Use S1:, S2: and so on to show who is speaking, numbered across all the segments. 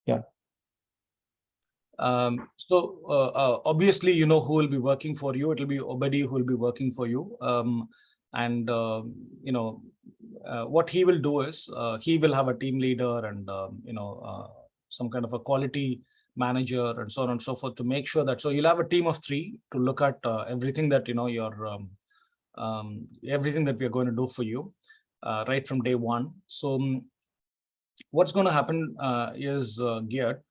S1: Yeah.
S2: Obviously, you know who will be working for you. It will be Obadi who will be working for you. And what he will do is he will have a team leader and some kind of a quality manager and so on and so forth to make sure that, so you'll have a team of 3 to look at everything that everything that we are going to do for you right from day one. So what's going to happen is geared.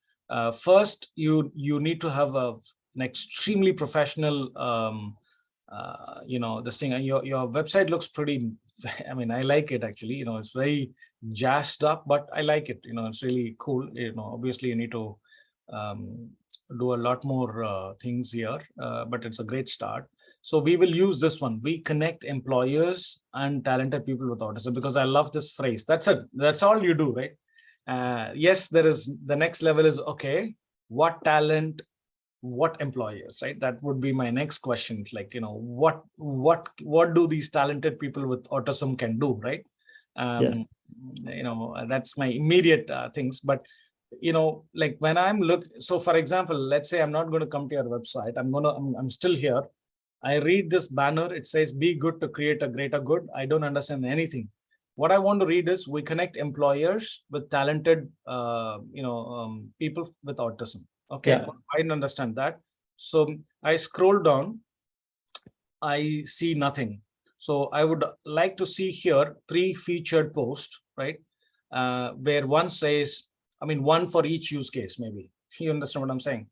S2: First, you need to have an extremely professional, this thing. And your website looks pretty. I mean, I like it actually. It's very jazzed up, but I like it. It's really cool. Obviously, you need to do a lot more things here, but it's a great start. So we will use this one. We connect employers and talented people with autism, because I love this phrase. That's it. That's all you do, right? Yes, there is the next level is, okay, what talent, what employers, right? That would be my next question. Like, what do these talented people with autism can do, right? That's my immediate things. But like when so for example, let's say I'm not going to come to your website. I'm still here. I read this banner. It says, be good to create a greater good. I don't understand anything. What I want to read is, we connect employers with talented, people with autism. Okay, yeah. I didn't understand that. So I scroll down. I see nothing. So I would like to see here 3 featured posts, right? Where one says, one for each use case, maybe. You understand what I'm saying?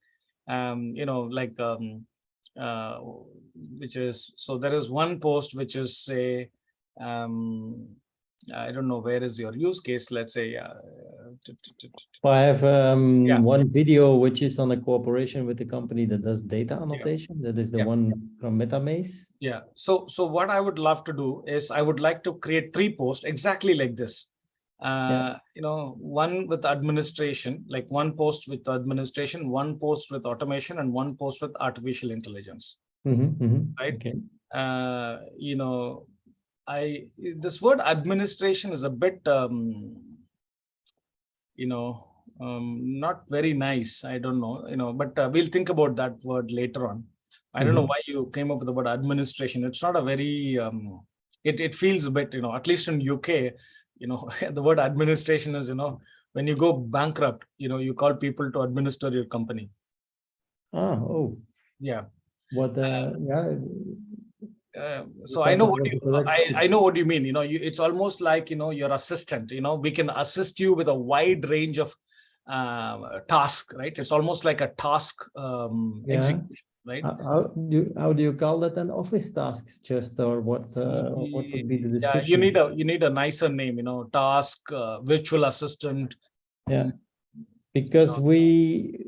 S2: Which is, so there is one post which is, say, I don't know, where is your use case? Let's say,
S1: I have one video which is on a cooperation with the company that does data annotation. That is the one from MetaMaze.
S2: Yeah. So what I would love to do is, I would like to create 3 posts exactly like this. One with administration, like one post with administration, one post with automation, and one post with artificial intelligence. Right?
S1: Okay.
S2: This word administration is a bit, not very nice. I don't know, but we'll think about that word later on. I don't know why you came up with the word administration. It's not a very, it feels a bit, at least in UK, the word administration is, when you go bankrupt, you call people to administer your company. Yeah. So I know what you mean. It's almost like, your assistant. We can assist you with a wide range of task, right? It's almost like a task execution, right?
S1: How do you call that? An office tasks, just, or what would be the description?
S2: Yeah, you need a nicer name, task, virtual assistant.
S1: Yeah, because we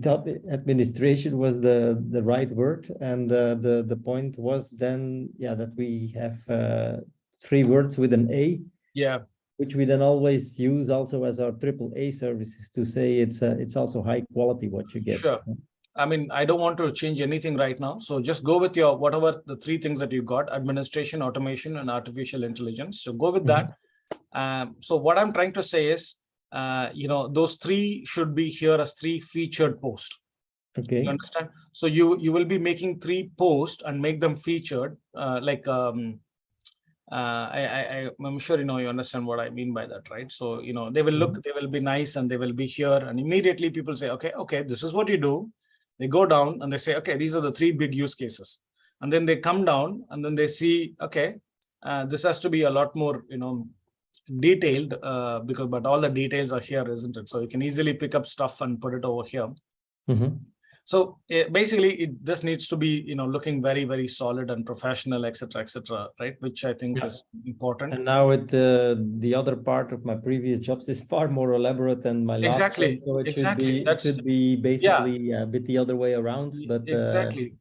S1: thought administration was the right word, and the point was then, that we have 3 words with an A.
S2: Yeah.
S1: Which we then always use also as our AAA services to say it's also high quality what you get.
S2: Sure. I don't want to change anything right now. So just go with your whatever the 3 things that you got: administration, automation, and artificial intelligence. So go with that. So what I'm trying to say is, those 3 should be here as 3 featured posts.
S1: Okay.
S2: You understand? So you will be making 3 posts and make them featured, I'm sure you understand what I mean by that, right? So they will be nice, and they will be here, and immediately people say, okay, this is what you do. They go down and they say, okay, these are the 3 big use cases, and then they come down and then they see, okay, this has to be a lot more detailed, but all the details are here, isn't it? So you can easily pick up stuff and put it over here. So basically, this needs to be, looking very, very solid and professional, etc., right? Which I think is important.
S1: And now with the other part of my previous jobs is far more elaborate than my last job, so it should be basically a bit the other way around. But
S2: exactly,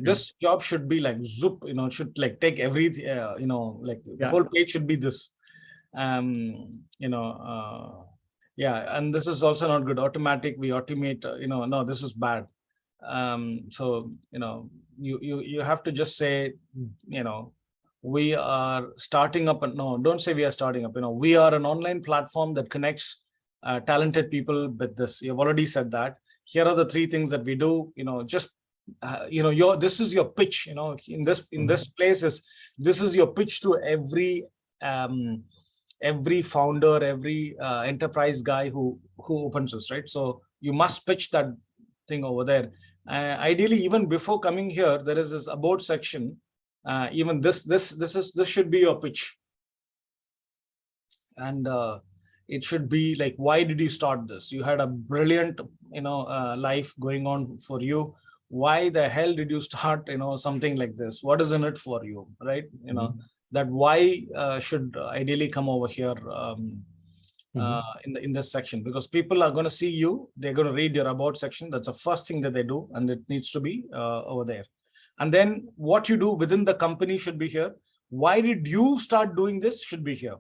S2: this job should be like zoop, it should like take everything, the whole page should be this, yeah. And this is also not good. Autimitic, we automate, no, this is bad. So you have to just say, we are starting up, and no, don't say we are starting up. We are an online platform that connects talented people with this. You've already said that. Here are the 3 things that we do. Just this is your pitch. In this place this is your pitch to every founder, every enterprise guy who opens this, right? So you must pitch that thing over there. Ideally, even before coming here, there is this about section. Even this should be your pitch, and it should be like, why did you start this? You had a brilliant life going on for you. Why the hell did you start something like this? What is in it for you, right? That why should ideally come over here in this section, because people are going to see you, they're going to read your about section. That's the first thing that they do, and it needs to be over there. And then what you do within the company should be here. Why did you start doing this should be here,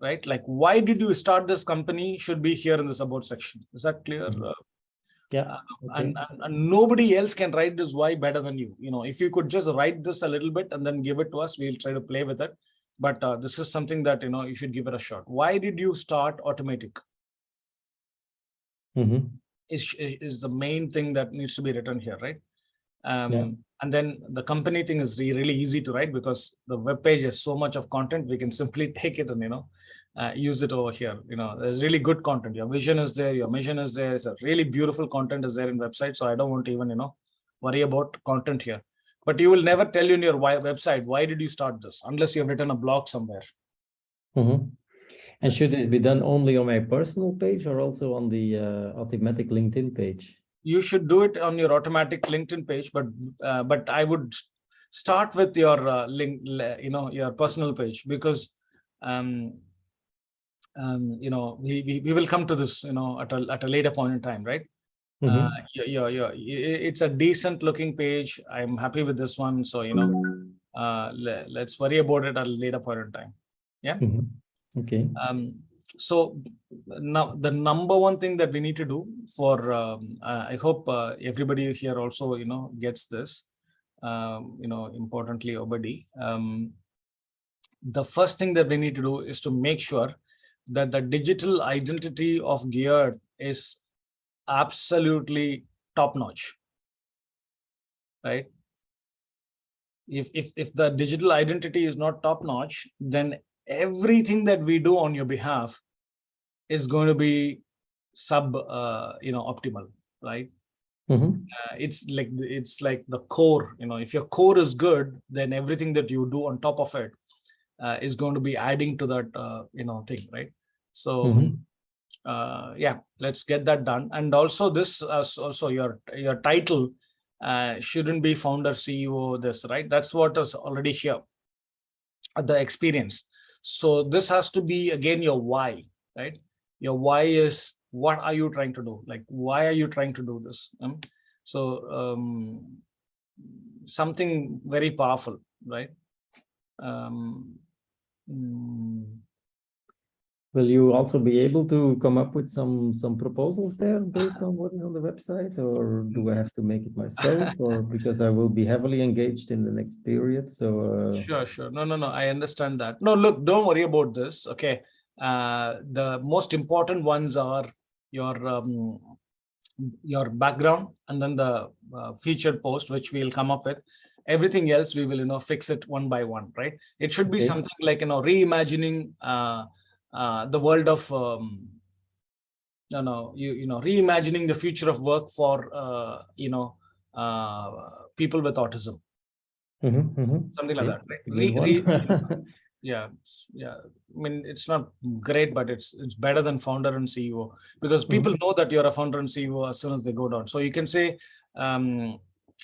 S2: right? Like, why did you start this company should be here in this about section. Is that clear?
S1: Yeah.
S2: Okay. And nobody else can write this why better than you. If you could just write this a little bit and then give it to us, we'll try to play with it. But this is something that you should give it a shot. Why did you start Autimitic? Is the main thing that needs to be written here, right? And then the company thing is really easy to write, because the web page has so much of content. We can simply take it and use it over here. There's really good content. Your vision is there, your mission is there. It's a really beautiful content is there in website. So I don't want to even worry about content here. But you will never tell you in your website why did you start this, unless you have written a blog somewhere.
S1: And should this be done only on my personal page or also on the Autimitic LinkedIn page?
S2: You should do it on your Autimitic LinkedIn page, but I would start with your your personal page, because we will come to this at a later point in time, right? It's a decent looking page. I'm happy with this one, so let's worry about it at a later point in time. Yeah.
S1: Okay.
S2: So now the number one thing that we need to do for I hope everybody here also gets this, importantly, Obadi, the first thing that we need to do is to make sure that the digital identity of Gear is absolutely top notch, right? If the digital identity is not top notch, then everything that we do on your behalf is going to be optimal, right? It's like the core. If your core is good, then everything that you do on top of it is going to be adding to that thing, right? So yeah, let's get that done. And also this also your title shouldn't be founder, CEO, this, right? That's what is already here, the experience. So this has to be again your why, right? Your why is, what are you trying to do? Like, why are you trying to do this? Something very powerful, right?
S1: Will you also be able to come up with some proposals there based on what is on the website, or do I have to make it myself, or because I will be heavily engaged in the next period? So
S2: sure. No, I understand that. No, look, don't worry about this. Okay. The most important ones are your background, and then the featured post, which we'll come up with. Everything else we will fix it one by one, right? It should be something like reimagining the world of reimagining the future of work for people with autism. Something like that, right? Yeah. I mean, it's not great, but it's better than founder and CEO, because people know that you're a founder and CEO as soon as they go down. So you can say, I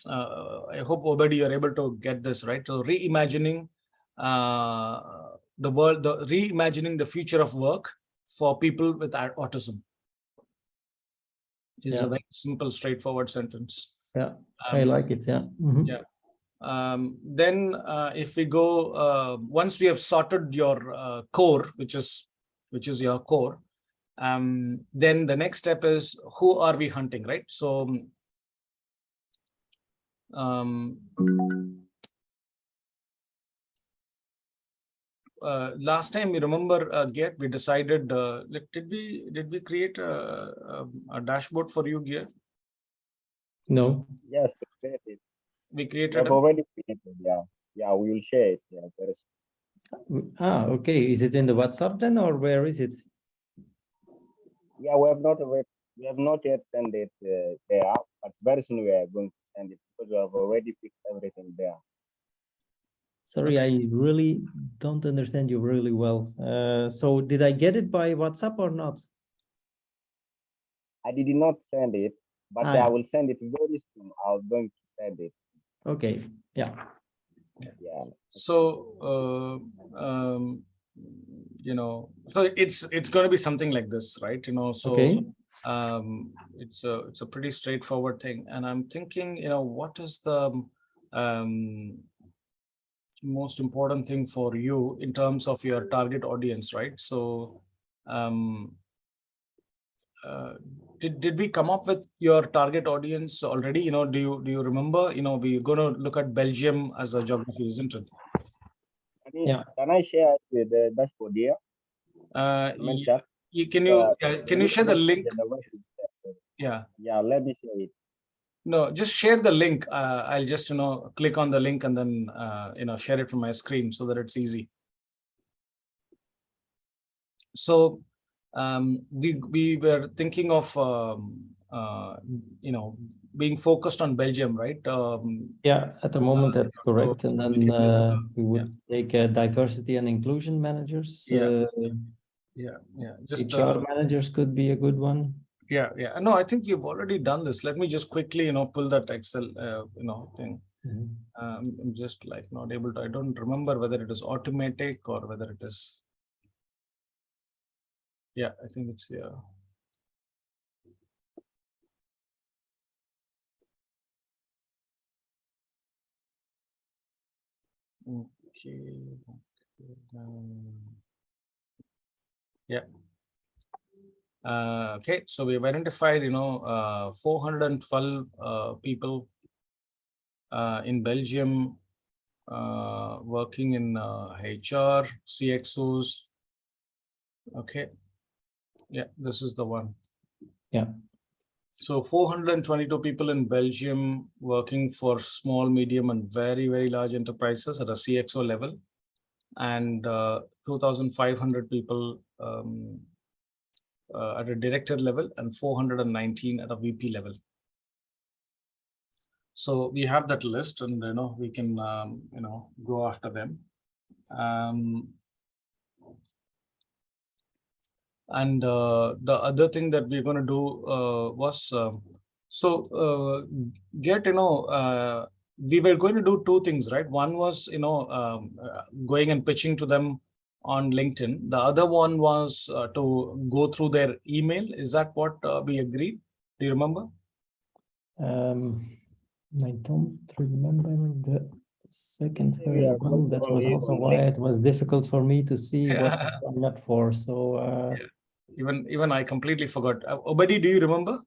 S2: hope, Obadi, you're able to get this, right? So reimagining the world, reimagining the future of work for people with autism. It's a very simple, straightforward sentence.
S1: Yeah, I like it. Yeah.
S2: Yeah. Then if we go, once we have sorted your core, which is your core, then the next step is, who are we hunting, right? So last time you remember, Geert, we decided, like, did we create a dashboard for you, Geert?
S1: No.
S3: Yes, we created.
S2: We
S3: We
S2: created
S3: have
S2: a,
S3: already created. Yeah, yeah. We will share it. Yeah, very soon.
S1: Okay. Is it in the WhatsApp then, or where is it?
S3: Yeah, we have not yet sent it there, but very soon we are going to send it because we have already fixed everything there.
S1: Sorry,
S2: Okay.
S1: I really don't understand you really well. So did I get it by WhatsApp or not?
S3: I did not send it, but I
S1: Yeah.
S3: will send it very soon. I'm going to send it.
S1: Okay. Yeah.
S3: Yeah.
S2: So, so it's going to be something like this, right? So
S1: Okay.
S2: it's a pretty straightforward thing, and I'm thinking, what is the most important thing for you in terms of your target audience, right? So did we come up with your target audience already? Do you remember? We're going to look at Belgium as a geography, isn't it?
S1: Yeah.
S3: Can I share the dashboard here?
S2: Can
S3: Chat.
S2: you share the link? Yeah.
S3: Yeah, let me share it.
S2: No, just share the link. I'll just click on the link and then share it from my screen so that it's easy. So we were thinking of being focused on Belgium, right?
S1: Yeah, at the moment that's correct. And then we
S2: yeah.
S1: would take diversity and inclusion managers.
S2: Yeah. Just
S1: HR managers could be a good one.
S2: Yeah. No, I think we've already done this. Let me just quickly, pull that Excel, thing. I'm just like not able to. I don't remember whether it is Autimitic or whether it is. Yeah, I think it's here. Okay. Yeah. Okay, so we've identified, 412 people in Belgium working in HR, CXOs. Okay. Yeah, this is the one.
S1: Yeah.
S2: So 422 people in Belgium working for small, medium, and very, very large enterprises at a CXO level, and 2,500 people at a director level, and 419 at a VP level. So we have that list, and we can go after them. And the other thing that we're going to do was we were going to do two things, right? One was going and pitching to them on LinkedIn. The other one was to go through their email. Is that what we agreed? Do you remember?
S1: I don't remember the second very well. That was also why it was difficult for me to see what to sign up for. So
S2: even I completely forgot. Obadi, do you remember?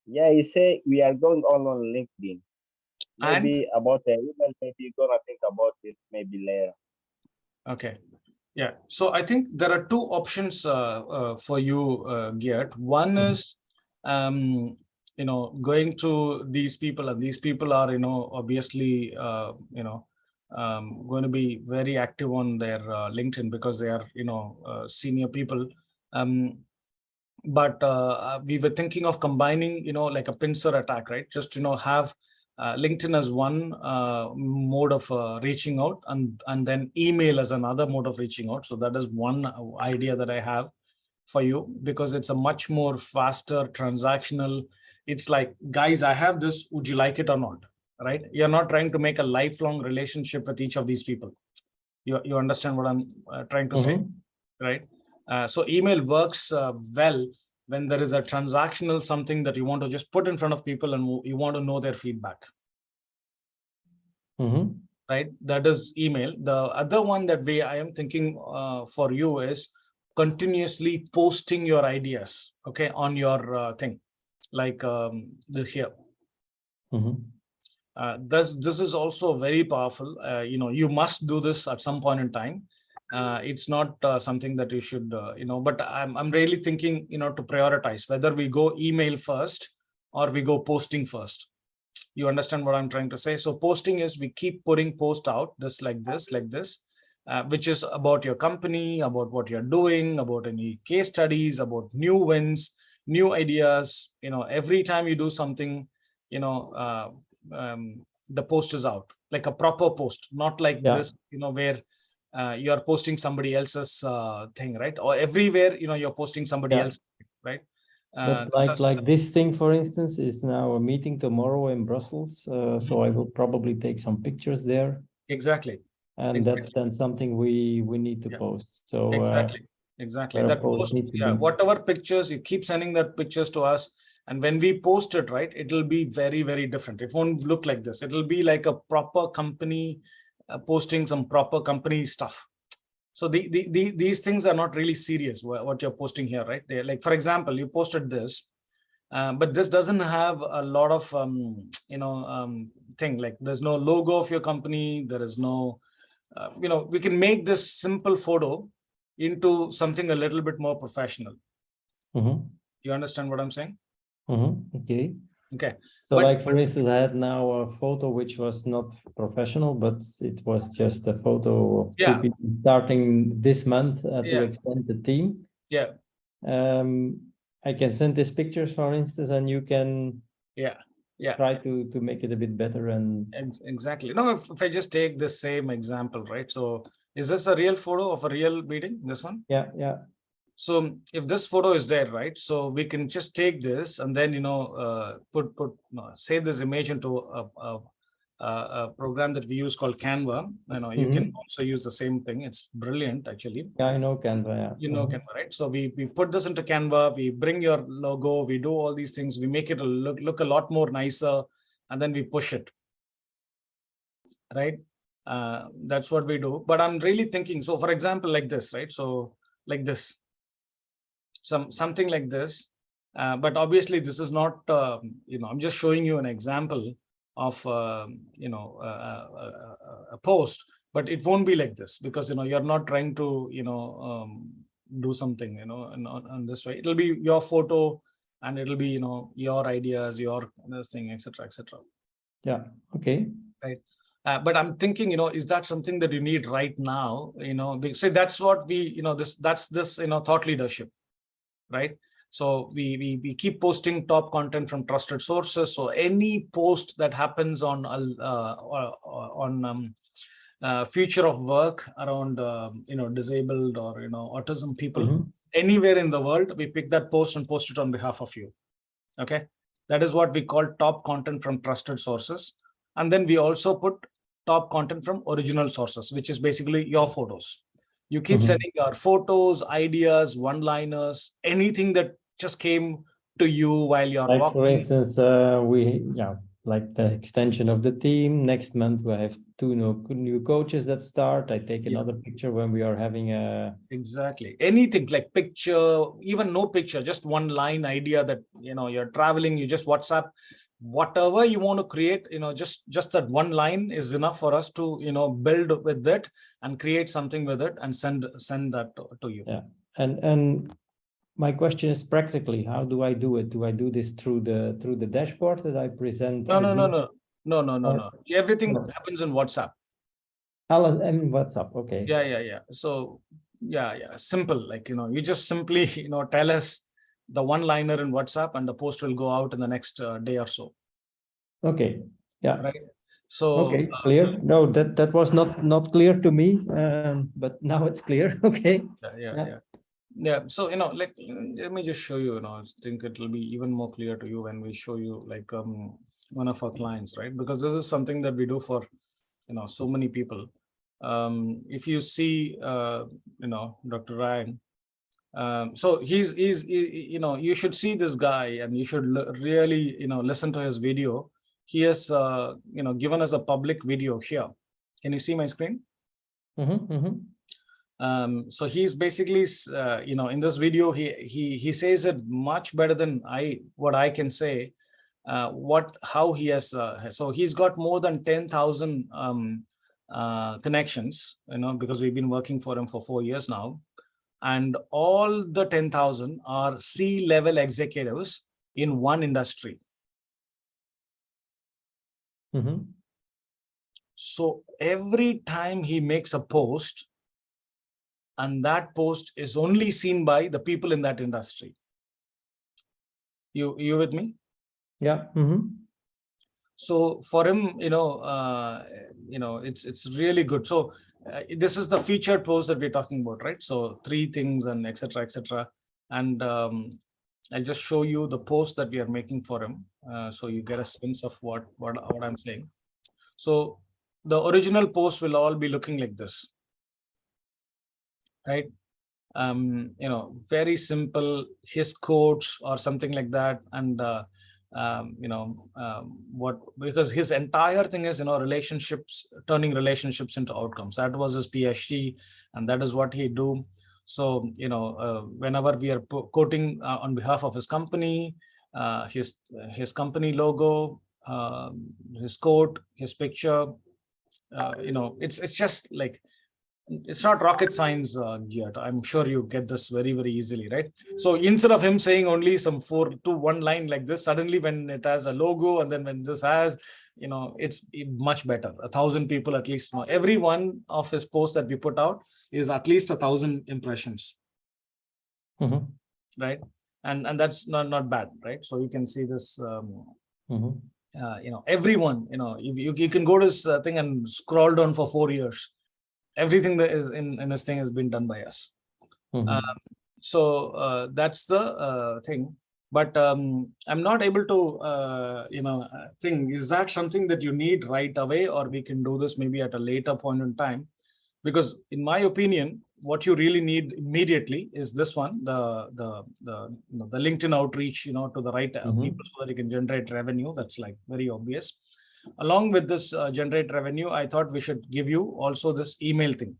S3: Yeah, you say we are going on LinkedIn. Maybe about the email, maybe you're gonna think about it maybe later.
S2: Okay. Yeah. So I think there are two options for you, Geert. One is going to these people, and these people are obviously going to be very active on their LinkedIn because they are senior people. But we were thinking of combining like a pincer attack, right? Just have LinkedIn as one mode of reaching out, and then email as another mode of reaching out. So that is one idea that I have for you, because it's a much more faster transactional. It's like, guys, I have this, would you like it or not? Right? You're not trying to make a lifelong relationship with each of these people. You understand what I'm trying to say, right? So email works well when there is a transactional something that you want to just put in front of people and you want to know their feedback. Right? That is email. The other one that I am thinking for you is continuously posting your ideas, okay, on your thing, like here. This is also very powerful. You must do this at some point in time. It's not something that you should, but I'm really thinking, to prioritize whether we go email first or we go posting first. You understand what I'm trying to say? So posting is we keep putting post out, like this, which is about your company, about what you're doing, about any case studies, about new wins, new ideas. Every time you do something, the post is out, like a proper post, not like this, where you are posting somebody else's thing, right? Or everywhere, you're posting somebody else, right?
S1: But like this thing, for instance, is now a meeting tomorrow in Brussels. So I will probably take some pictures there.
S2: Exactly.
S1: And that's then something we need to post. So
S2: exactly. That post, whatever pictures, you keep sending that pictures to us. And when we post it, right, it'll be very, very different. It won't look like this. It'll be like a proper company posting some proper company stuff. So these things are not really serious, what you're posting here, right? They're like, for example, you posted this, but this doesn't have a lot of, thing, like there's no logo of your company. There is no, we can make this simple photo into something a little bit more professional. You understand what I'm saying?
S1: Okay.
S2: Okay.
S1: So like, for instance, I had now a photo which was not professional, but it was just a photo of two people starting this month to extend the team.
S2: Yeah.
S1: I can send these pictures, for instance, and you can try to make it a bit better. And
S2: exactly. No, if I just take the same example, right? So is this a real photo of a real meeting, this one?
S1: Yeah.
S2: So if this photo is there, right, so we can just take this and then, save this image into a program that we use called Canva. You can also use the same thing. It's brilliant, actually.
S1: Yeah, I know Canva. Yeah.
S2: You know Canva, right? So we put this into Canva. We bring your logo. We do all these things. We make it look a lot more nicer, and then we push it. Right? That's what we do. But I'm really thinking. So, for example, like this, right? So, like this. Something like this, but obviously this is not, I'm just showing you an example of, a post, but it won't be like this because, you're not trying to, do something, in this way. It'll be your photo and it'll be, your ideas, your this thing, etc., etc.
S1: Yeah. Okay.
S2: Right. But I'm thinking, is that something that you need right now? So that's what we, that's this, thought leadership. Right. So we keep posting top content from trusted sources. So any post that happens on future of work around disabled or autism people anywhere in the world, we pick that post and post it on behalf of you. Okay, that is what we call top content from trusted sources. And then we also put top content from original sources, which is basically your photos. You keep sending your photos, ideas, one-liners, anything that just came to you while you're walking.
S1: For instance, like the extension of the team. Next month we have 2 new coaches that start. I take another picture when we are having a
S2: anything like picture, even no picture, just one line idea that you're traveling, you just WhatsApp. Whatever you want to create, just that one line is enough for us to, build with it and create something with it and send that to you.
S1: Yeah. And my question is, practically, how do I do it? Do I do this through the dashboard that I present?
S2: No. Everything happens in WhatsApp.
S1: In WhatsApp. Okay.
S2: Yeah. So simple. Like, you just simply, tell us the one-liner in WhatsApp and the post will go out in the next day or so.
S1: Okay. Yeah.
S2: Right. So
S1: okay, clear. No, that was not clear to me, but now it's clear. Okay.
S2: Yeah. So like, let me just show you. I think it will be even more clear to you when we show you like one of our clients, right? Because this is something that we do for so many people. If you see Dr. Ryan. So he's you should see this guy and you should really listen to his video. He has given us a public video here. Can you see my screen? So he's basically in this video he says it much better than what I can say. how he has. So he's got more than 10,000 connections, because we've been working for him for 4 years now. And all the 10,000 are C-level executives in one industry. So every time he makes a post, and that post is only seen by the people in that industry. You with me?
S1: Yeah.
S2: So for him, it's really good. So this is the featured post that we're talking about, right? So 3 things and etc. etc. And I'll just show you the post that we are making for him, so you get a sense of what I'm saying. So the original post will all be looking like this, right? Very simple, his quotes or something like that. And because his entire thing is, relationships, turning relationships into outcomes. That was his PhD, and that is what he do. So, whenever we are quoting on behalf of his company, his company logo, his quote, his picture, it's just like, it's not rocket science yet. I'm sure you get this very, very easily, right? So instead of him saying only some 4 to 1 line like this, suddenly when it has a logo, and then when this has, it's much better. 1,000 people at least. Every one of his posts that we put out is at least 1,000 impressions, right? And that's not bad, right? So you can see this. Everyone, you can go to this thing and scroll down for 4 years. Everything that is in this thing has been done by us. So that's the thing. But I'm not able to, think, is that something that you need right away, or we can do this maybe at a later point in time? Because in my opinion, what you really need immediately is this one, the LinkedIn outreach, to the right people, so that you can generate revenue. That's like very obvious. Along with this generate revenue, I thought we should give you also this email thing.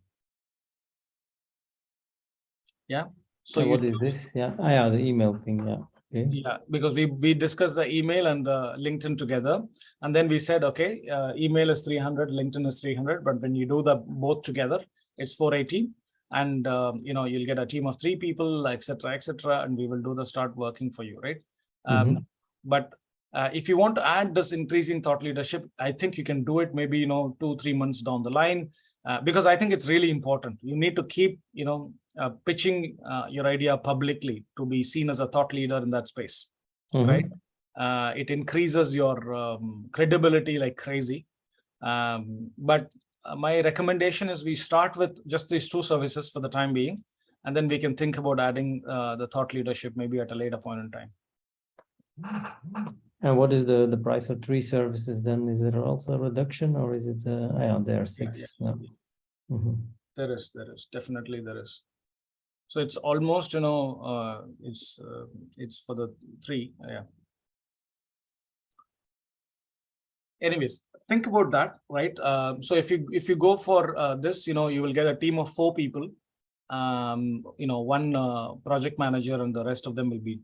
S2: Yeah.
S1: So what is this? Yeah. Yeah, the email thing. Yeah. Okay.
S2: Yeah, because we discussed the email and the LinkedIn together, and then we said, okay, email is 300, LinkedIn is 300, but when you do the both together, it's 480, and you'll get a team of 3 people, etc., etc., and we will do the start working for you, right? But if you want to add this increasing thought leadership, I think you can do it maybe 2-3 months down the line, because I think it's really important. You need to keep pitching your idea publicly to be seen as a thought leader in that space, right? It increases your credibility like crazy. But my recommendation is we start with just these 2 services for the time being, and then we can think about adding the thought leadership maybe at a later point in time.
S1: And what is the price of 3 services then? Is there also a reduction, or is it there are 6?
S2: Yeah.
S1: No.
S2: There is definitely there is. So it's almost it's for the 3. Yeah. Anyways, think about that, right? So if you go for this, you will get a team of 4 people. 1 project manager, and the rest of them will be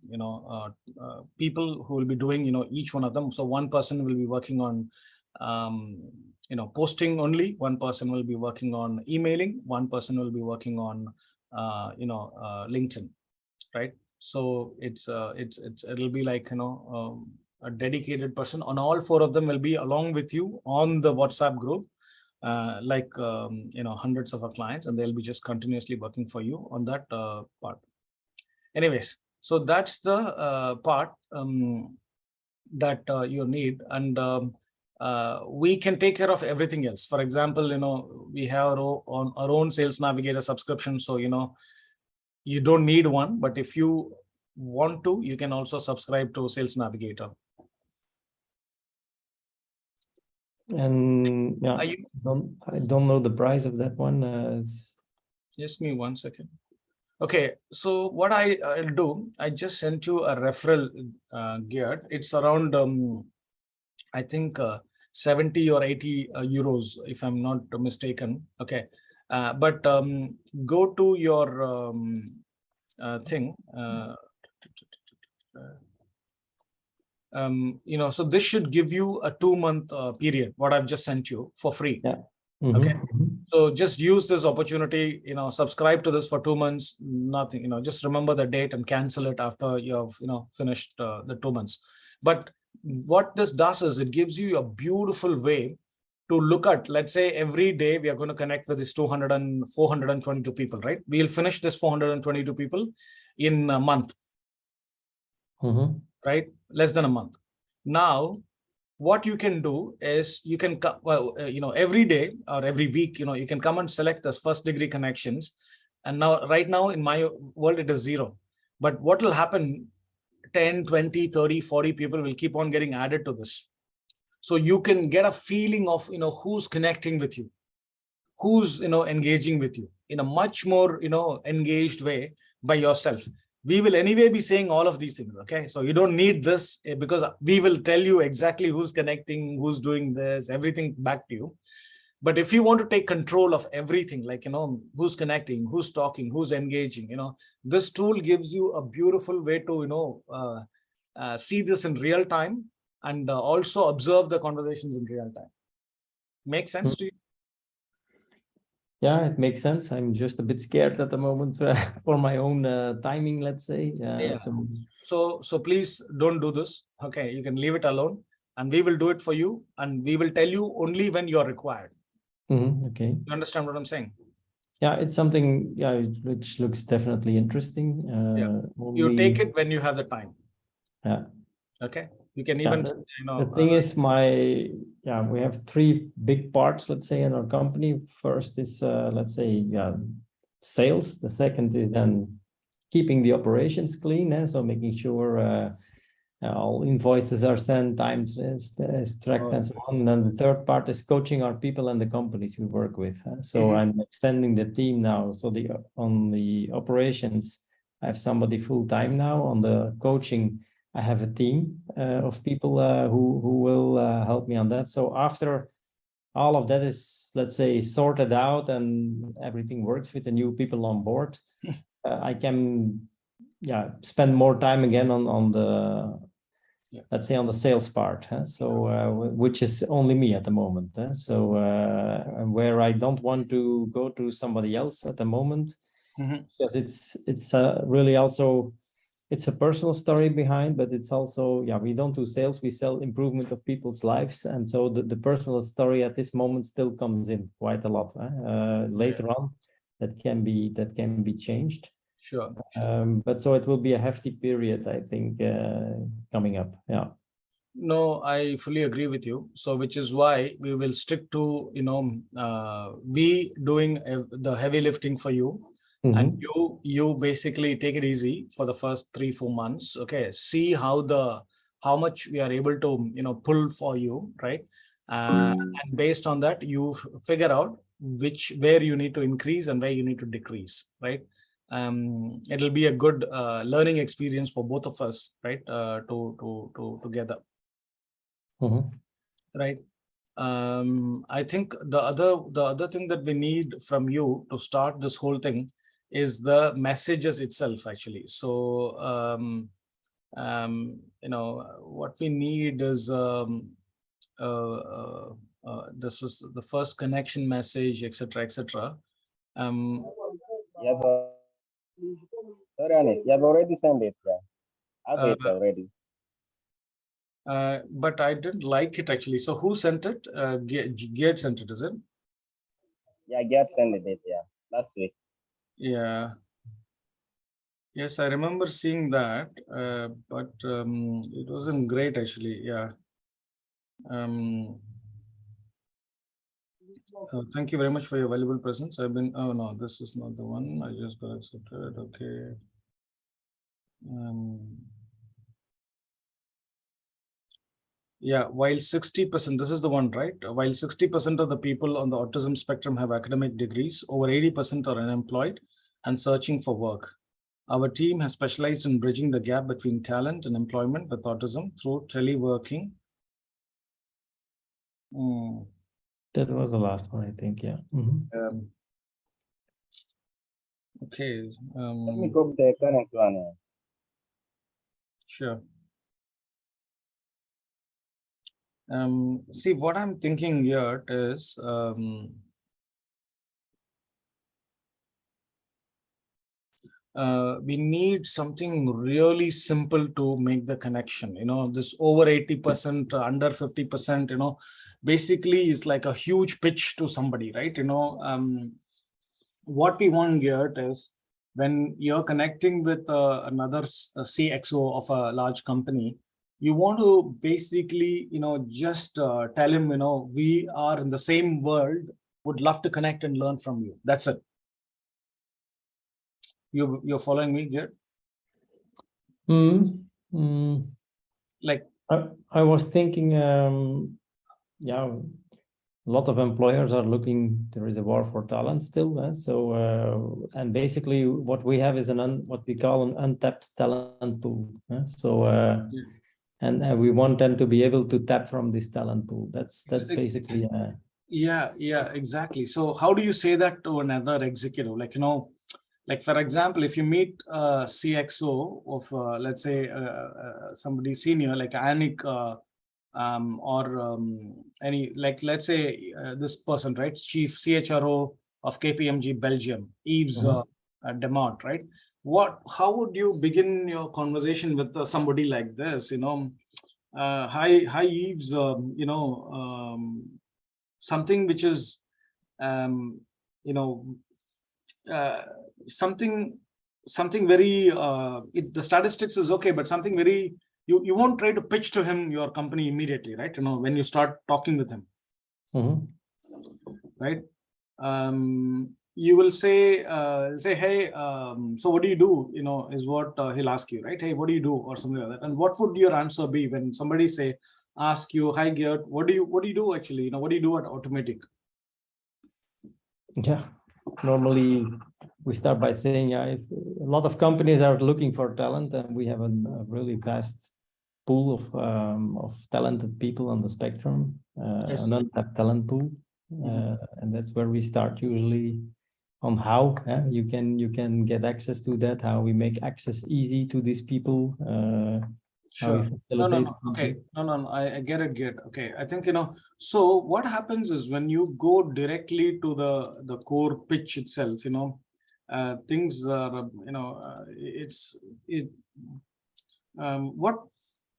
S2: people who will be doing each one of them. So 1 person will be working on posting only, 1 person will be working on emailing, 1 person will be working on LinkedIn, right? So it'll be like a dedicated person on all 4 of them will be along with you on the WhatsApp group, like hundreds of our clients, and they'll be just continuously working for you on that part. Anyways, so that's the part that you need, and we can take care of everything else. For example, we have our own Sales Navigator subscription, so you don't need one, but if you want to, you can also subscribe to Sales Navigator.
S1: And yeah, I don't know the price of that one.
S2: Just me 1 second. Okay, so what I'll do, I just sent you a referral gear. It's around I think 70 or 80 euros, if I'm not mistaken. Okay, but go to your thing. So this should give you a 2-month period, what I've just sent you for free.
S1: Yeah.
S2: Okay. So just use this opportunity, subscribe to this for 2 months, nothing, just remember the date and cancel it after you have, finished the 2 months. But what this does is it gives you a beautiful way to look at, let's say every day we are going to connect with this 200 and 422 people, right? We'll finish this 422 people in a month, right? Less than a month. Now, what you can do is you can, every day or every week, you can come and select as first degree connections. And now, right now in my world, it is 0. But what will happen, 10, 20, 30, 40 people will keep on getting added to this. So you can get a feeling of, who's connecting with you, who's, engaging with you in a much more, engaged way by yourself. We will anyway be saying all of these things. Okay. So you don't need this because we will tell you exactly who's connecting, who's doing this, everything back to you. But if you want to take control of everything, like, who's connecting, who's talking, who's engaging, this tool gives you a beautiful way to, see this in real time and also observe the conversations in real time. Make sense to you?
S1: Yeah, it makes sense. I'm just a bit scared at the moment for my own timing, let's say.
S2: Yeah. So please don't do this. Okay, you can leave it alone, and we will do it for you, and we will tell you only when you're required.
S1: Okay.
S2: You understand what I'm saying?
S1: Yeah, it's something, which looks definitely interesting.
S2: You take it when you have the time.
S1: Yeah.
S2: Okay. You can even,
S1: the thing is, we have 3 big parts, let's say, in our company. First is, let's say, sales. The second is then keeping the operations clean, so making sure all invoices are sent, time is tracked, and so on. And then the third part is coaching our people and the companies we work with. So I'm extending the team now. So on the operations, I have somebody full-time now. On the coaching, I have a team of people who will help me on that. So after all of that is, let's say, sorted out and everything works with the new people on board, I can spend more time again on the let's say on the sales part. So which is only me at the moment. So where I don't want to go to somebody else at the moment, because it's really also, it's a personal story behind, but it's also, we don't do sales, we sell improvement of people's lives. And so the personal story at this moment still comes in quite a lot. Later on, that can be changed.
S2: Sure.
S1: But so it will be a hefty period, I think, coming up. Yeah.
S2: No, I fully agree with you. So, which is why we will stick to, we doing the heavy lifting for you. And you basically take it easy for the first 3-4 months. Okay, see how much we are able to pull for you, right? And based on that, you figure out where you need to increase and where you need to decrease, right? It'll be a good learning experience for both of us, right? To together, right? I think the other thing that we need from you to start this whole thing is the messages itself, actually. So what we need is this is the first connection message, etc.
S3: You have already sent it. I have it already.
S2: But I didn't like it, actually. So who sent it? Gerd sent it, is it?
S3: Yeah, Gerd sent it, last week.
S2: Yeah. Yes, I remember seeing that, but it wasn't great, actually. Yeah. Thank you very much for your valuable presence. Oh no, this is not the one. I just got accepted. Okay. Yeah, while 60%, this is the one, right? While 60% of the people on the autism spectrum have academic degrees, over 80% are unemployed and searching for work. Our team has specialized in bridging the gap between talent and employment with autism through teleworking.
S1: That was the last one, I think. Yeah.
S2: Okay.
S3: Let me go to the current one.
S2: Sure. See, what I'm thinking here is we need something really simple to make the connection. This over 80%, under 50%, basically is like a huge pitch to somebody, right? What we want here is when you're connecting with another CXO of a large company, you want to basically, just tell him, we are in the same world, would love to connect and learn from you. That's it. You're following me, Gert? Like
S1: I was thinking, yeah, a lot of employers are looking. There is a war for talent still, so and basically what we have is what we call an untapped talent pool. And we want them to be able to tap from this talent pool. That's basically.
S2: Yeah, exactly. So how do you say that to another executive? Like for example, if you meet a CXO of let's say somebody senior like Anik or any, like let's say this person, right, chief CHRO of KPMG Belgium, Yves Demart, right? How would you begin your conversation with somebody like this? Hi Yves, something which is something very the statistics is okay, but something very, you won't try to pitch to him your company immediately, right? When you start talking with him, right? You will say hey, so what do you do, is what he'll ask you, right? Hey, what do you do, or something like that. And what would your answer be when somebody ask you, hi Gert, what do you do actually, what do you do at Autimitic?
S1: Yeah, normally we start by saying, if a lot of companies are looking for talent, and we have a really vast pool of talented people on the spectrum, an untapped talent pool, and that's where we start usually on how you can get access to that, how we make access easy to these people.
S2: Sure. No. Okay. No. I get it. Okay. I think, so what happens is when you go directly to the core pitch itself, things are,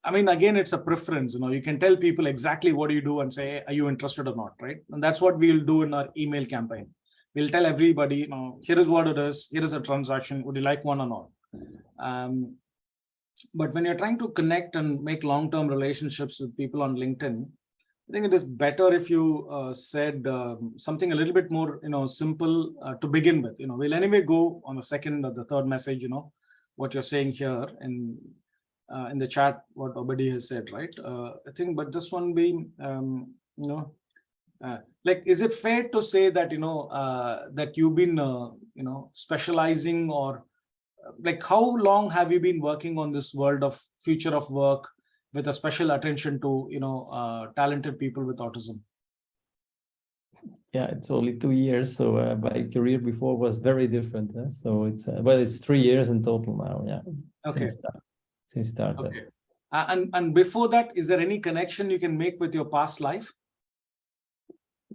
S2: again, it's a preference, you can tell people exactly what you do and say, are you interested or not, right? And that's what we'll do in our email campaign. We'll tell everybody, here is what it is, here is a transaction, would you like one or not? But when you're trying to connect and make long-term relationships with people on LinkedIn, I think it is better if you said something a little bit more, simple to begin with. We'll anyway go on the second or the third message, what you're saying here in the chat, what Obadi has said, right? I think, but this one being, like, is it fair to say that, that you've been, specializing, or like how long have you been working on this world of future of work with a special attention to talented people with autism?
S1: Yeah, it's only 2 years, so my career before was very different. So it's 3 years in total now. Yeah.
S2: Okay.
S1: Since start.
S2: Okay. And before that, is there any connection you can make with your past life?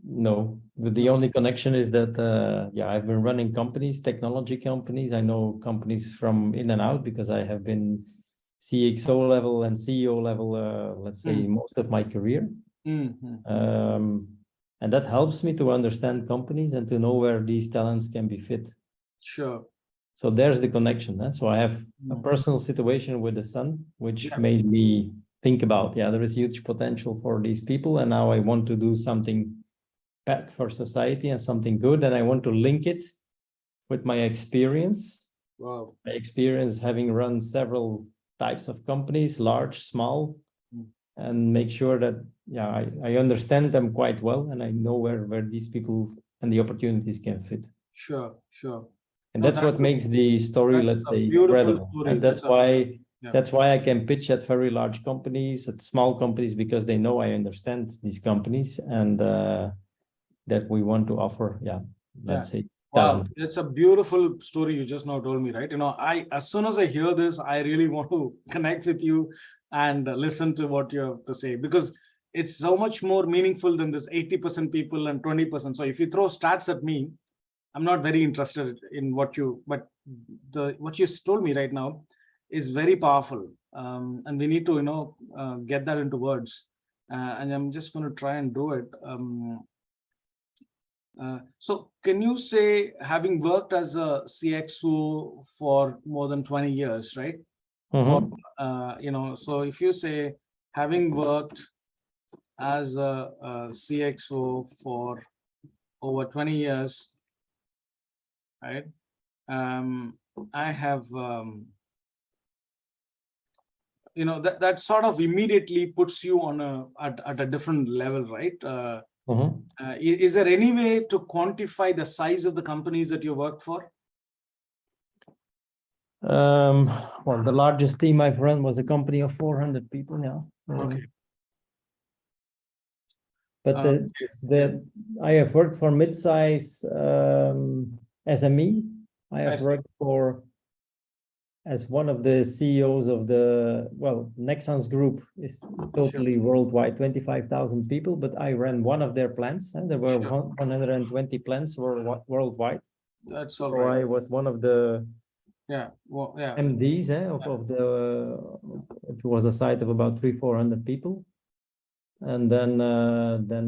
S1: No, but the only connection is that I've been running companies, technology companies. I know companies from in and out because I have been CXO level and CEO level, let's say, most of my career. And that helps me to understand companies and to know where these talents can be fit.
S2: Sure.
S1: So there's the connection. So I have a personal situation with the son, which made me think about, there is huge potential for these people, and now I want to do something back for society and something good, and I want to link it with my experience.
S2: Wow.
S1: My experience having run several types of companies, large, small, and make sure that I understand them quite well, and I know where these people and the opportunities can fit.
S2: Sure.
S1: And that's what makes the story, let's say, incredible. And that's why I can pitch at very large companies, at small companies, because they know I understand these companies, and that we want to offer, let's say, talent.
S2: Wow, it's a beautiful story you just now told me, right? As soon as I hear this, I really want to connect with you and listen to what you have to say, because it's so much more meaningful than this 80% people and 20%. So if you throw stats at me, I'm not very interested in what you, but what you told me right now is very powerful. And we need to, get that into words. And I'm just going to try and do it. So can you say, having worked as a CXO for more than 20 years, right? For, so if you say, having worked as a CXO for over 20 years, right? I have, that sort of immediately puts you on at a different level, right? Is there any way to quantify the size of the companies that you work for?
S1: Well, the largest team I've run was a company of 400 people now. So,
S2: Okay.
S1: but I have worked for mid-size SME. I have worked for as one of the CEOs of Nexans Group is totally worldwide, 25,000 people, but I ran one of their plants, and there were 120 plants worldwide.
S2: That's all
S1: so
S2: right.
S1: I was one of the MDs of the, it was a site of about 300-400 people. And then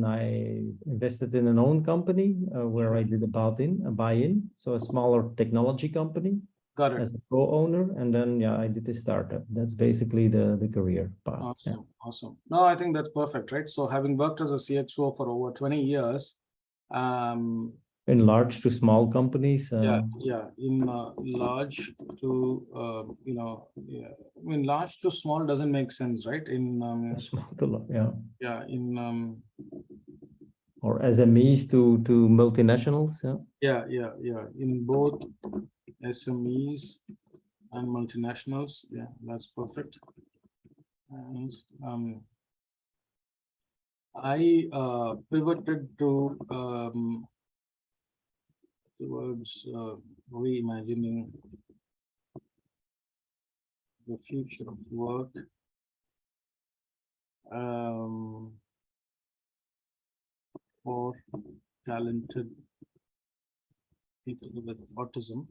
S1: I invested in an own company where I did a buy-in, so a smaller technology company.
S2: Got it.
S1: As a co-owner, and then I did a startup. That's basically the career path.
S2: Awesome, awesome. No, I think that's perfect, right? So having worked as a CXO for over 20 years,
S1: in large to small companies.
S2: in large to I mean, large to small doesn't make sense, right? In
S1: small to
S2: in
S1: or SMEs to multinationals.
S2: In both SMEs and multinationals. Yeah, that's perfect. And I pivoted to towards reimagining the future of work for talented people with autism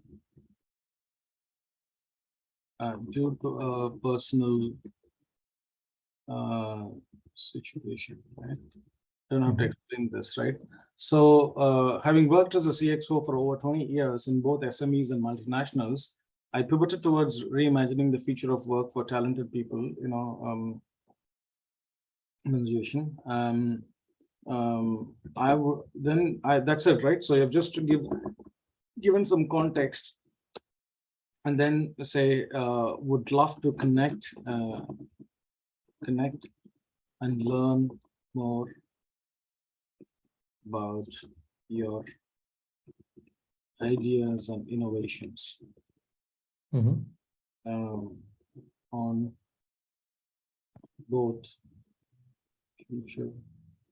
S2: due to a personal situation, right? Don't have to explain this, right? So having worked as a CXO for over 20 years in both SMEs and multinationals, I pivoted towards reimagining the future of work for talented people, organization. That's it, right? So you have just to given some context, and then say would love to connect and learn more about your ideas and innovations on both future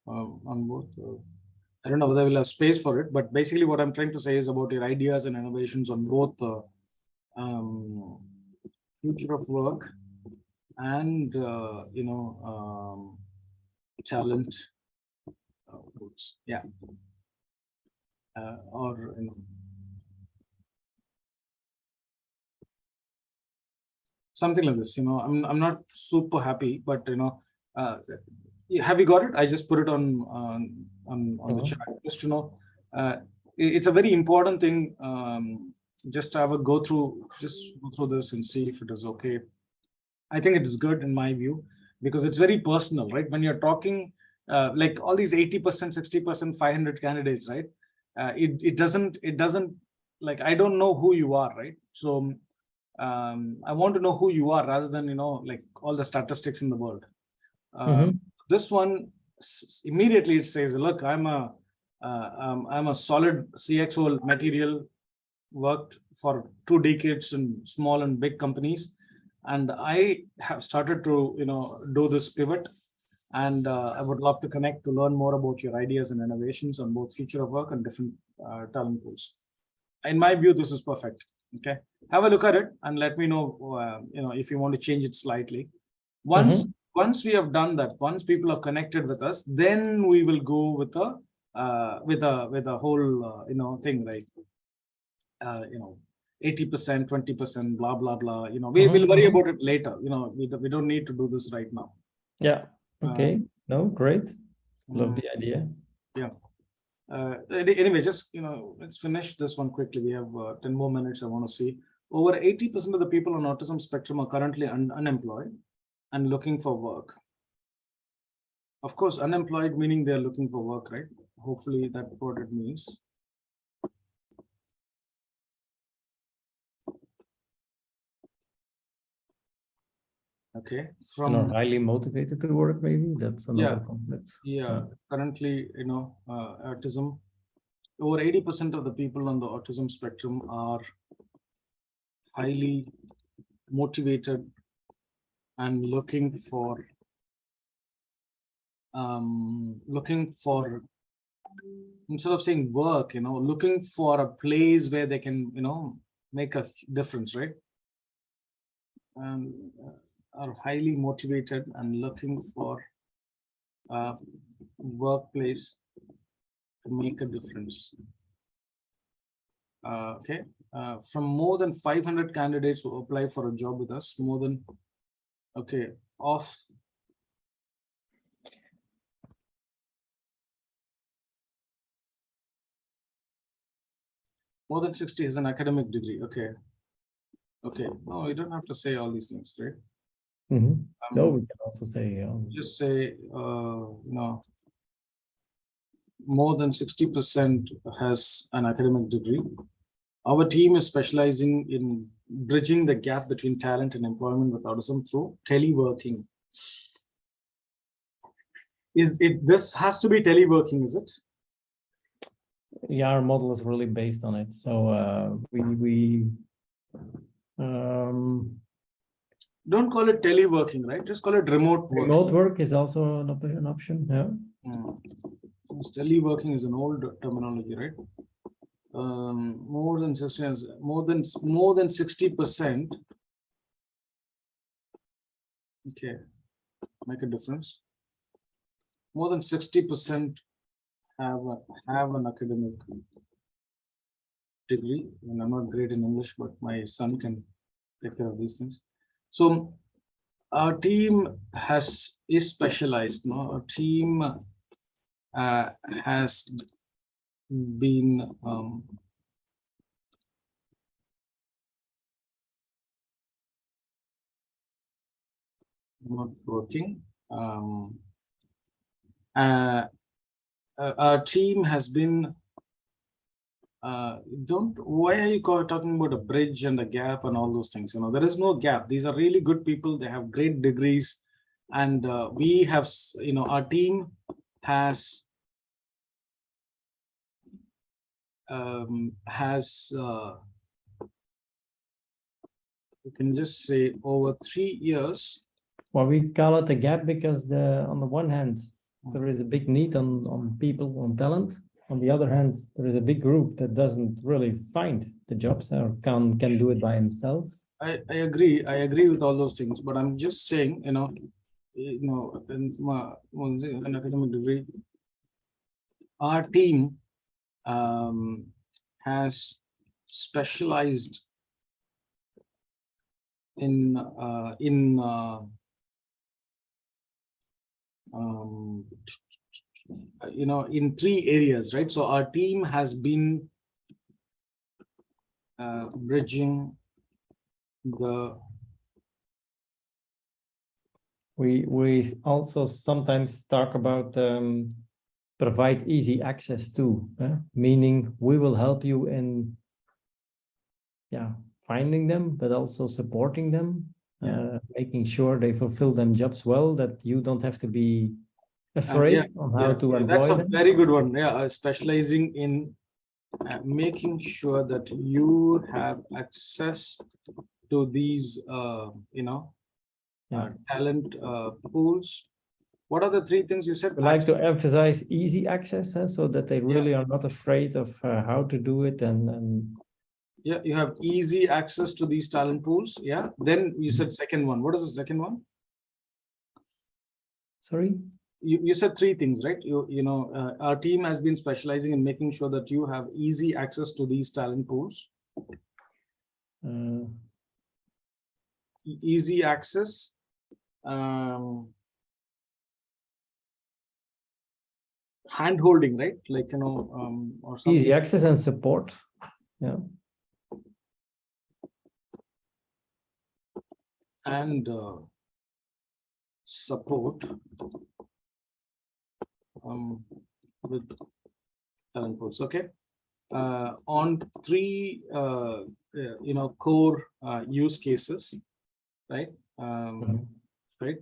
S2: on both I don't know whether we'll have space for it, but basically what I'm trying to say is about your ideas and innovations on both future of work and talent goods. Or something like this. I'm not super happy, but have you got it? I just put it on the chat. Just it's a very important thing. Just to have a go through this and see if it is okay. I think it is good in my view, because it's very personal, right? When you're talking like all these 80%, 60%, 500 candidates, right? It doesn't like, I don't know who you are, right? So I want to know who you are rather than like all the statistics in the world. This one immediately it says, look, I'm a solid CXO material, worked for 2 decades in small and big companies, and I have started to do this pivot, and I would love to connect to learn more about your ideas and innovations on both future of work and different talent pools. In my view, this is perfect. Okay, have a look at it and let me know if you want to change it slightly. Once once we have done that, once people are connected with us, then we will go with a whole thing, like 80%, 20%, blah blah blah. We will worry about it later. We don't need to do this right now.
S1: Yeah. Okay. No, great. Love the idea.
S2: Yeah. Anyway, just let's finish this one quickly. We have 10 more minutes. I want to see. Over 80% of the people on autism spectrum are currently unemployed and looking for work. Of course, unemployed meaning they're looking for work, right? Hopefully that's what it means. Okay.
S1: From highly motivated to work, maybe that's another complex.
S2: Yeah. Currently, autism. Over 80% of the people on the autism spectrum are highly motivated and looking for instead of saying work, looking for a place where they can make a difference, right? And are highly motivated and looking for a workplace to make a difference. Okay. From more than 500 candidates who apply for a job with us, more than more than 60 is an academic degree. Okay. No, you don't have to say all these things, right?
S1: No, we can also say
S2: just say no. More than 60% has an academic degree. Our team is specializing in bridging the gap between talent and employment with autism through teleworking. This has to be teleworking, is it?
S1: Yeah, our model is really based on it. So we
S2: don't call it teleworking, right? Just call it remote work.
S1: Remote work is also an option. Yeah.
S2: Teleworking is an old terminology, right? More than 60%. Okay, make a difference. More than 60% have an academic degree, and I'm not great in English, but my son can take care of these things. So our team is specialized. Our team has been not working. Our team has been why are you talking about a bridge and a gap and all those things? There is no gap. These are really good people. They have great degrees, and we have our team has you can just say over 3 years.
S1: Well, we call it a gap because on the one hand, there is a big need on people, on talent. On the other hand, there is a big group that doesn't really find the jobs or can do it by themselves.
S2: I agree. I agree with all those things, but I'm just saying, in an academic degree, our team has specialized in 3 areas, right? So our team has been bridging the.
S1: We also sometimes talk about provide easy access to, meaning we will help you in finding them, but also supporting them, making sure they fulfill them jobs well, that you don't have to be afraid on how to employ
S2: that's a
S1: them.
S2: very good one. Specializing in making sure that you have access to these talent pools. What are the 3 things you said?
S1: We like to emphasize easy access, so that they really are not afraid of how to do it, and
S2: you have easy access to these talent pools. Then you said second one. What is the second one?
S1: Sorry?
S2: You said three things, right? Our team has been specializing in making sure that you have easy access to these talent pools. Easy access. Hand holding, right? Like, or something.
S1: Easy access and support. Yeah.
S2: And support with talent pools. Okay. On three, core use cases, right? Right.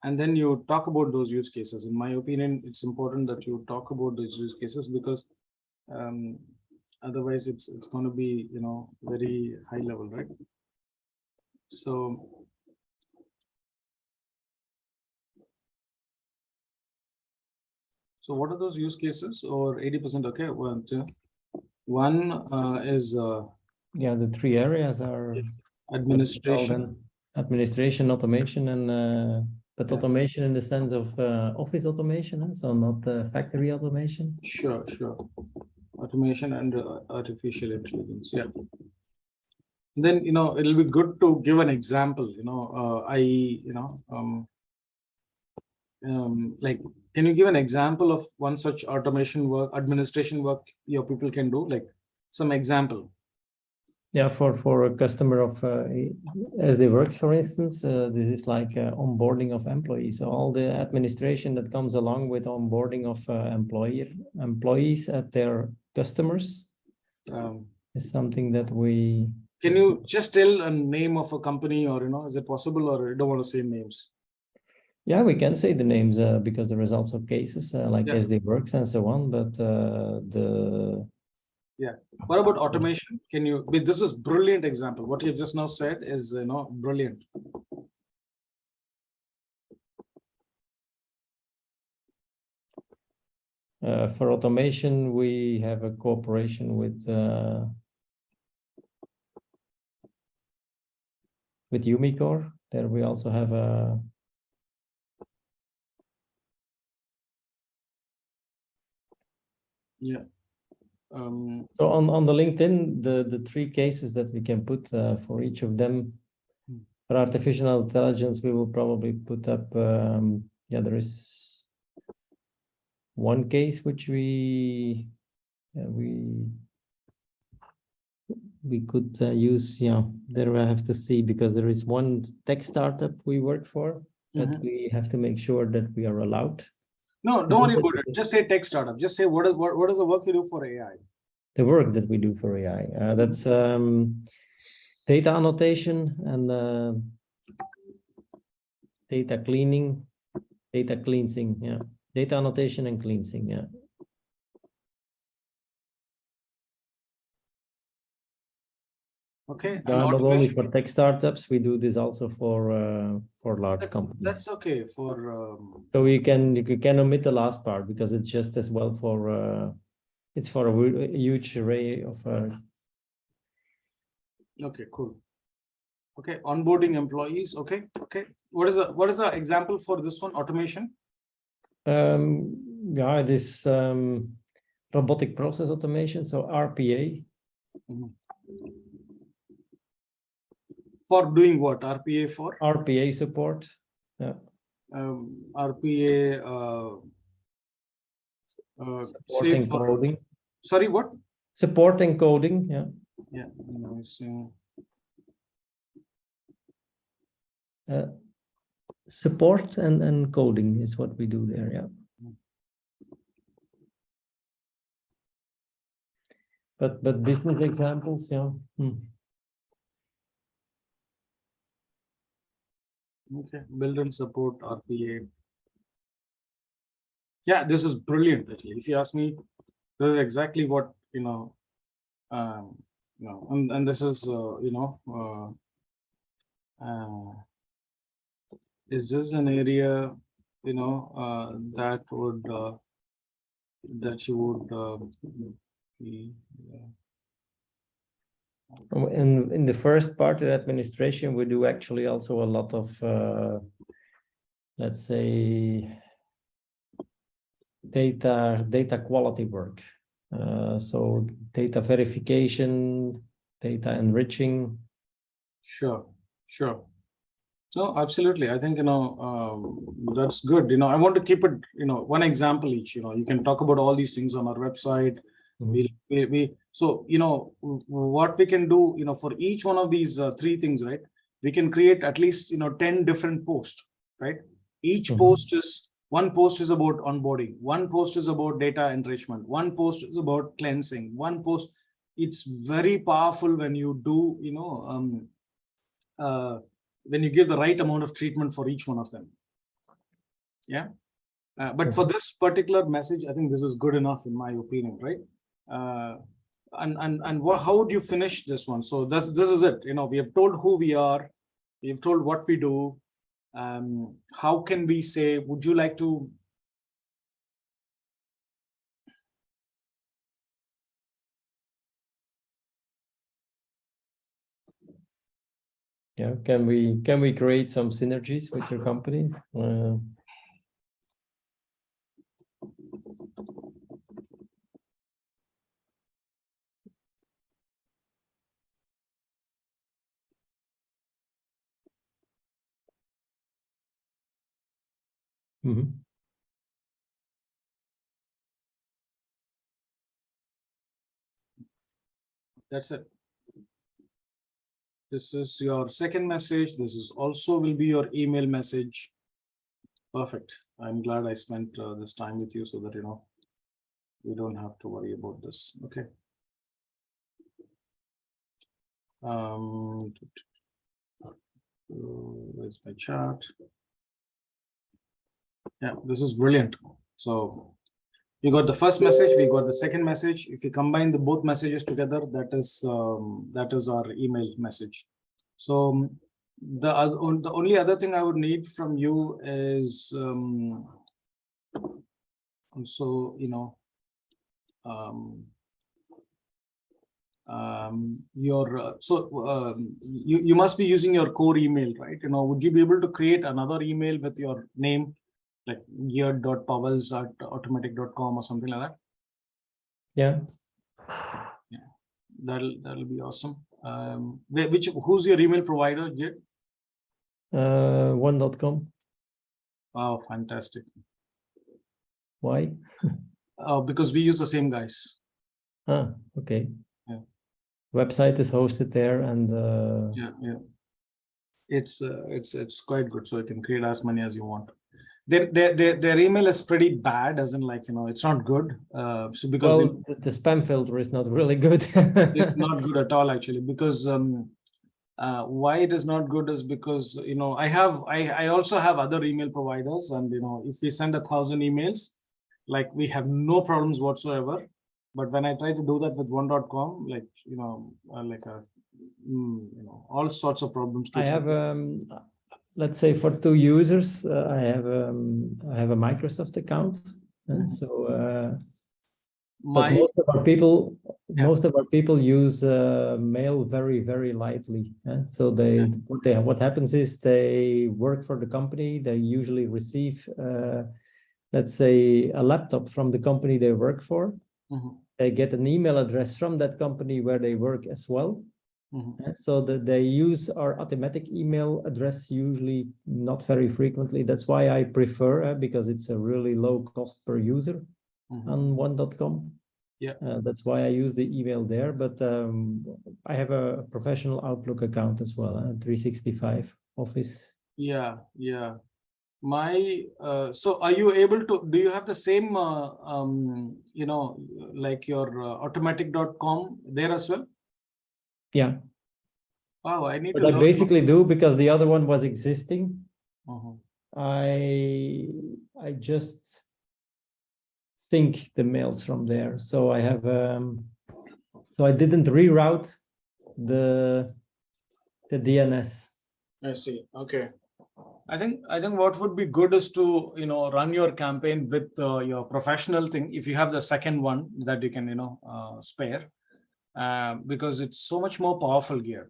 S2: And then you talk about those use cases. In my opinion, it's important that you talk about those use cases because otherwise it's going to be, very high level, right? So what are those use cases? Or 80%? Okay. One is
S1: yeah, the three areas are
S2: administration,
S1: automation, and but automation in the sense of office automation, so not factory automation.
S2: Sure. Automation and artificial intelligence. Yeah. Then it'll be good to give an example. Like, can you give an example of one such automation work, administration work your people can do? Like some example.
S1: Yeah, for a customer of SD Works, for instance, this is like onboarding of employees. So all the administration that comes along with onboarding of employees at their customers is something that we.
S2: Can you just tell a name of a company, or is it possible, or you don't want to say names?
S1: Yeah, we can say the names because there is also cases like SD Works and so on, but
S2: yeah. What about automation? Can you? This is brilliant example. What you've just now said is brilliant.
S1: For automation, we have a cooperation with Umicore. There we also have a.
S2: Yeah.
S1: So on the LinkedIn, the three cases that we can put for each of them. For artificial intelligence, we will probably put up. There is one case which we could use. Yeah, there I have to see, because there is one tech startup we work for that we have to make sure that we are allowed.
S2: No, don't worry about it. Just say tech startup. Just say what is the work you do for AI?
S1: The work that we do for AI. That's data annotation and data cleansing. Yeah, data annotation and cleansing. Yeah.
S2: Okay.
S1: Yeah, not only for tech startups, we do this also for large companies.
S2: That's okay for.
S1: So you can omit the last part because it's just as well for it's for a huge array of.
S2: Okay, cool. Okay, onboarding employees. Okay. What is the example for this one? Automation.
S1: Yeah, this robotic process automation. So RPA.
S2: For doing what? RPA for?
S1: RPA support. Yeah.
S2: RPA.
S1: Supporting coding.
S2: Sorry, what?
S1: Supporting coding. Yeah.
S2: Yeah.
S1: Support and coding is what we do there. Yeah. But business examples. Yeah.
S2: Okay, build and support RPA. Yeah, this is brilliant. Actually, if you ask me, this is exactly what and this is is this an area that would that you would be.
S1: In the first part of administration, we do actually also a lot of let's say data quality work. So data verification, data enriching.
S2: Sure. No, absolutely. I think, that's good. I want to keep it, one example each. You can talk about all these things on our website. So, what we can do, for each one of these three things, right? We can create at least, 10 different posts, right? Each one post is about onboarding. One post is about data enrichment. One post is about cleansing. One post, it's very powerful when you do, when you give the right amount of treatment for each one of them. Yeah. But for this particular message, I think this is good enough in my opinion, right? How would you finish this one? So this is it. We have told who we are. We have told what we do. How can we say, would you like to?
S1: Yeah, can we create some synergies with your company?
S2: That's it. This is your second message. This is also will be your email message. Perfect. I'm glad I spent this time with you so that, we don't have to worry about this. Okay. Where's my chart? Yeah, this is brilliant. So we got the first message, we got the second message. If you combine the both messages together, that is our email message. So the only other thing I would need from you is also, you must be using your core email, right? Would you be able to create another email with your name, like geared.powells@autimitic.com or something like that?
S1: Yeah.
S2: That'll be awesome. Who's your email provider, Geared?
S1: One.com.
S2: Wow, fantastic.
S1: Why?
S2: Because we use the same guys.
S1: Okay.
S2: Yeah.
S1: Website is hosted there, and
S2: yeah. It's quite good, so you can create as many as you want. Their email is pretty bad, as in, like, it's not good. So because
S1: the spam filter is not really good.
S2: It's not good at all, actually, because why it is not good is because I also have other email providers, and if we send 1,000 emails, like, we have no problems whatsoever. But when I try to do that with one.com, like, all sorts of problems.
S1: I have let's say for 2 users, I have a Microsoft account, and so but most of our people use mail very, very lightly. So what happens is they work for the company. They usually receive, let's say, a laptop from the company they work for. They get an email address from that company where they work as well. So that they use our Autimitic email address usually not very frequently. That's why I prefer, because it's a really low cost per user on one.com.
S2: Yeah,
S1: that's why I use the email there. But I have a professional Outlook account as well, 365 Office.
S2: Yeah. So are you able to, do you have the same like your autimitic.com there as well?
S1: Yeah.
S2: Wow, I need
S1: but
S2: to
S1: I
S2: learn
S1: basically do, because the other one was existing. I just sync the mails from there. So I have so I didn't reroute the DNS.
S2: I see. Okay. I think what would be good is to run your campaign with your professional thing, if you have the second one that you can spare, because it's so much more powerful gear.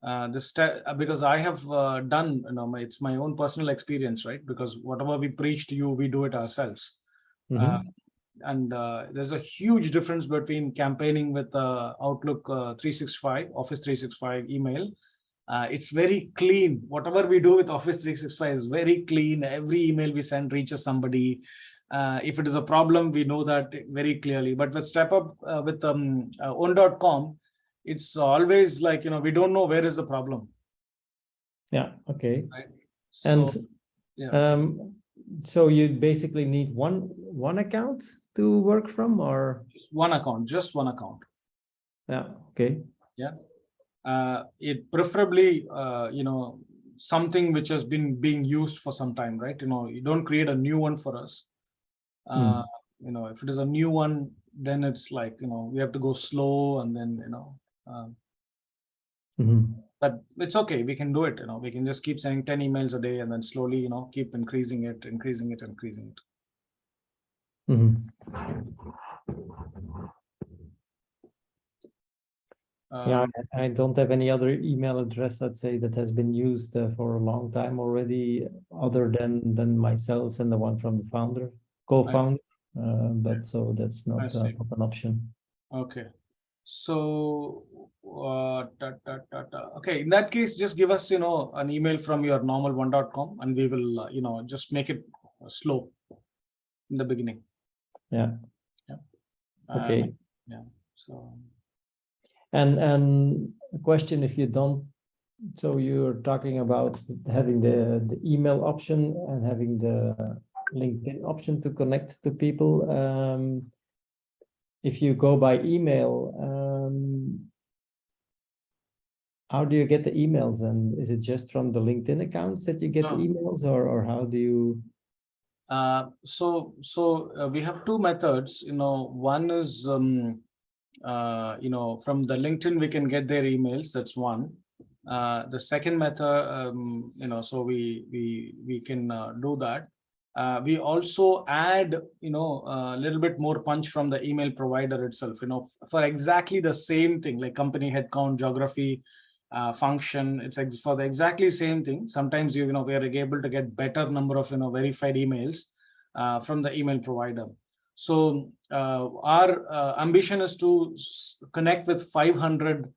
S2: Because I have done, it's my own personal experience, right? Because whatever we preach to you, we do it ourselves. And there's a huge difference between campaigning with Outlook 365, Office 365 email. It's very clean. Whatever we do with Office 365 is very clean. Every email we send reaches somebody. If it is a problem, we know that very clearly. But with StepUp, with own.com, it's always like, we don't know where is the problem.
S1: Yeah, okay.
S2: Right?
S1: And
S2: so, yeah.
S1: So you basically need one account to work from, or
S2: just one account.
S1: Yeah, okay.
S2: Yeah. It preferably, something which has been being used for some time, right? You don't create a new one for us. If it is a new one, then it's like, we have to go slow, and then, but it's okay. We can do it. We can just keep sending 10 emails a day, and then slowly, keep increasing it.
S1: Yeah, I don't have any other email address, let's say, that has been used for a long time already, other than myself and the one from the co-founder. But so that's not an option.
S2: Okay. So, okay, in that case, just give us, an email from your normal one.com, and we will, just make it slow in the beginning.
S1: Yeah. Okay.
S2: Yeah. So.
S1: And a question, if you don't, so you're talking about having the email option and having the LinkedIn option to connect to people. If you go by email, how do you get the emails? And is it just from the LinkedIn accounts that you get the emails, or how do you?
S2: So we have two methods. One is from the LinkedIn we can get their emails. That's one. The second method, so we can do that. We also add, a little bit more punch from the email provider itself, for exactly the same thing, like company headcount, geography, function. It's for the exactly same thing. Sometimes we are able to get better number of verified emails from the email provider. So our ambition is to connect with 500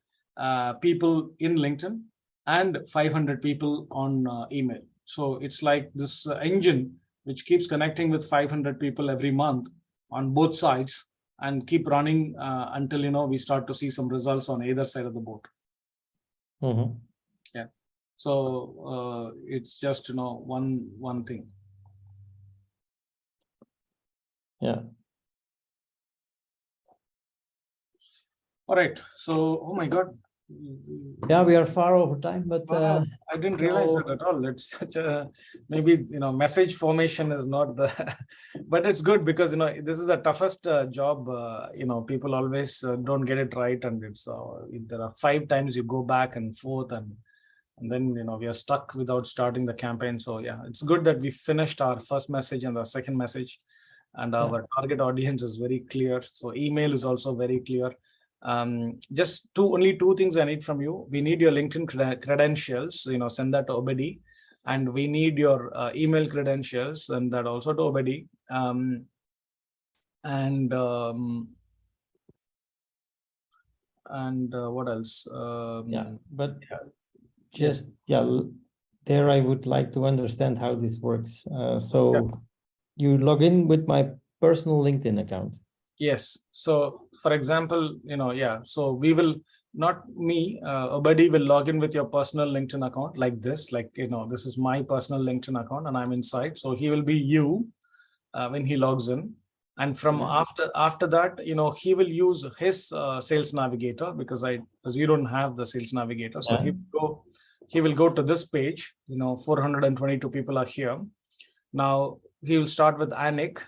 S2: people in LinkedIn and 500 people on email. So it's like this engine which keeps connecting with 500 people every month on both sides, and keep running until we start to see some results on either side of the boat. Yeah. So it's just one thing.
S1: Yeah.
S2: All right. So, oh my God.
S1: Yeah, we are far over time, but
S2: I didn't realize that at all. It's such a, maybe message formation is not the but it's good, because this is the toughest job. People always don't get it right, and it's there are 5 times you go back and forth, and then we are stuck without starting the campaign. So yeah, it's good that we finished our first message and the second message, and our target audience is very clear. So email is also very clear. Just only two things I need from you. We need your LinkedIn credentials, send that to Obedi, and we need your email credentials, and that also to Obedi. And what else?
S1: There I would like to understand how this works. You log in with my personal LinkedIn account.
S2: Yes. So for example, so we will, not me, Obedi will log in with your personal LinkedIn account like this, this is my personal LinkedIn account and I'm inside. So he will be you when he logs in. And from after that, he will use his sales navigator, because you don't have the sales navigator. So he will go to this page, 422 people are here. Now he will start with Anik.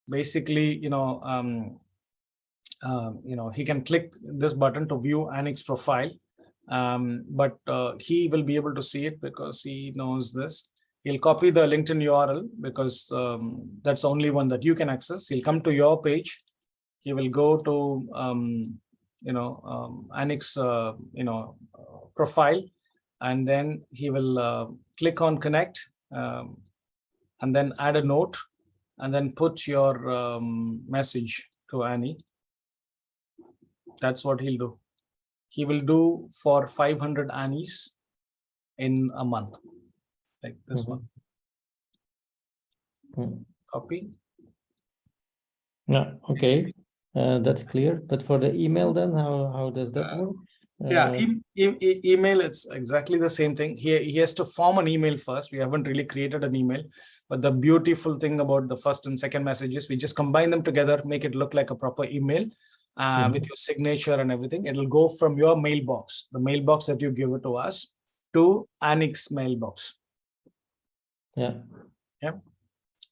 S2: Basically, he can click this button to view Anik's profile, but he will be able to see it because he knows this. He'll copy the LinkedIn URL because that's the only one that you can access. He'll come to your page. He will go to Anik's profile, and then he will click on connect, and then add a note. and then put your message to Annie. That's what he'll do. He will do for 500 Annies in a month, like this one. Copy.
S1: Yeah, okay. That's clear. But for the email then, how does that work?
S2: Yeah, email, it's exactly the same thing. He has to form an email first. We haven't really created an email, but the beautiful thing about the first and second messages, we just combine them together, make it look like a proper email with your signature and everything. It'll go from your mailbox, the mailbox that you give it to us, to Annick's mailbox.
S1: Yeah.
S2: Yeah.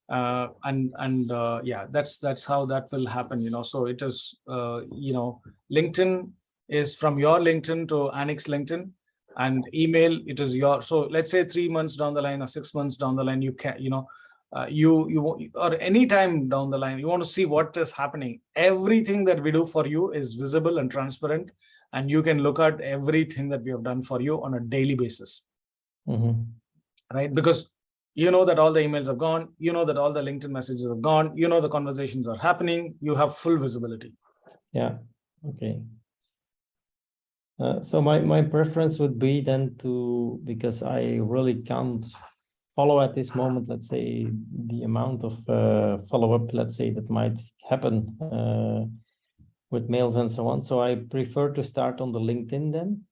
S2: Yeah, that's how that will happen, so it is LinkedIn is from your LinkedIn to Annick's LinkedIn, and email, it is your. So let's say 3 months down the line or 6 months down the line, you can you or any time down the line, you want to see what is happening. Everything that we do for you is visible and transparent, and you can look at everything that we have done for you on a daily basis. Right, because you know that all the emails have gone, you know that all the LinkedIn messages have gone, you know the conversations are happening, you have full visibility.
S1: Yeah, okay. So my preference would be then because I really can't follow at this moment, let's say, the amount of follow-up, let's say, that might happen with mails and so on. So I prefer to start on the LinkedIn then.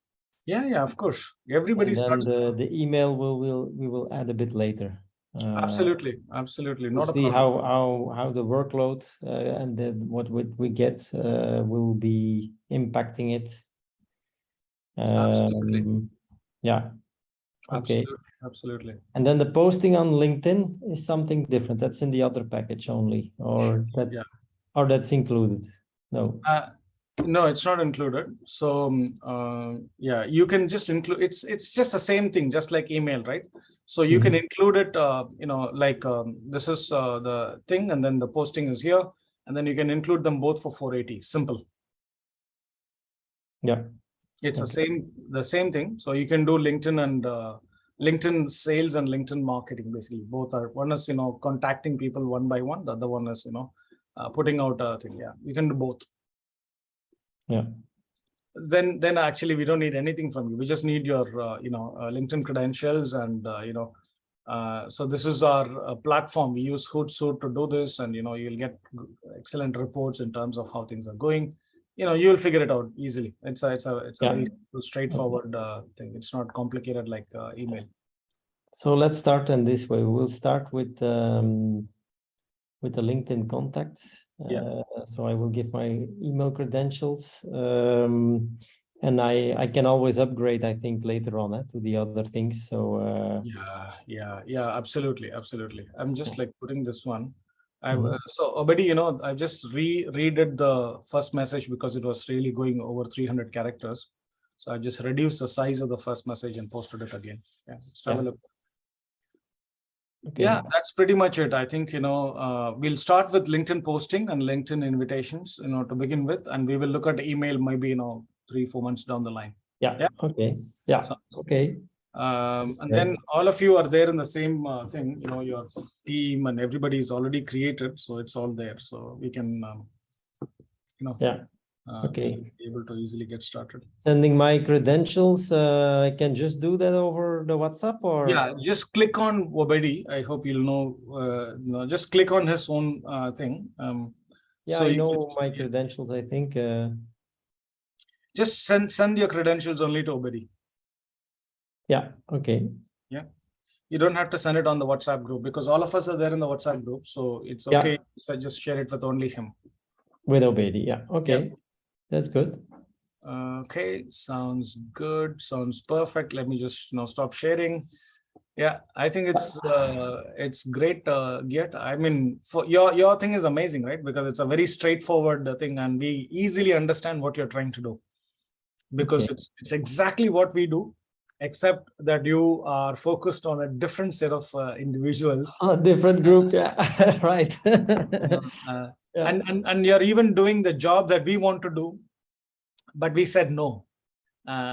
S2: Yeah, of course. Everybody starts.
S1: The email we will add a bit later.
S2: Absolutely.
S1: We'll see how the workload and what we get will be impacting it.
S2: Absolutely.
S1: Yeah. Okay.
S2: Absolutely.
S1: And then the posting on LinkedIn is something different. That's in the other package only, or that's included. No.
S2: No, it's not included. So yeah, you can just include. It's just the same thing, just like email, right? So you can include it. Like this is the thing, and then the posting is here, and then you can include them both for 480. Simple.
S1: Yeah.
S2: It's the same thing. So you can do LinkedIn and LinkedIn sales and LinkedIn marketing. Basically, both are. One is contacting people one by one. The other one is putting out a thing. Yeah, you can do both.
S1: Yeah.
S2: Then actually we don't need anything from you. We just need your LinkedIn credentials, and so this is our platform. We use Hootsuite to do this, and you'll get excellent reports in terms of how things are going. You'll figure it out easily. It's a very straightforward thing. It's not complicated like email.
S1: So let's start in this way. We'll start with the LinkedIn contacts. So I will give my email credentials, and I can always upgrade, I think, later on to the other things. So
S2: yeah, absolutely. I'm just like putting this one. So Obedi, I just redid the first message because it was really going over 300 characters. So I just reduced the size of the first message and posted it again. Yeah, let's have a look. Okay. Yeah, that's pretty much it. I think we'll start with LinkedIn posting and LinkedIn invitations, to begin with, and we will look at email maybe 3-4 months down the line.
S1: Yeah. Okay. Yeah. So, okay.
S2: And then all of you are there in the same thing. Your team and everybody is already created, so it's all there. So we can, be able to easily get started.
S1: Sending my credentials, I can just do that over the WhatsApp, or
S2: just click on Obedi. I hope you'll know. Just click on his own thing.
S1: So I know my credentials. I think.
S2: Just send your credentials only to Obedi.
S1: Yeah. Okay.
S2: Yeah. You don't have to send it on the WhatsApp group because all of us are there in the WhatsApp group. So it's okay. So just share it with only him.
S1: With Obedi. Yeah. Okay. Yeah. That's good.
S2: Okay. Sounds good. Sounds perfect. Let me just stop sharing. Yeah, I think it's great, Gyat. I mean, for your thing is amazing, right? Because it's a very straightforward thing, and we easily understand what you're trying to do. Because it's exactly what we do, except that you are focused on a different set of individuals.
S1: A different group, yeah, right.
S2: And you're even doing the job that we want to do, but we said no.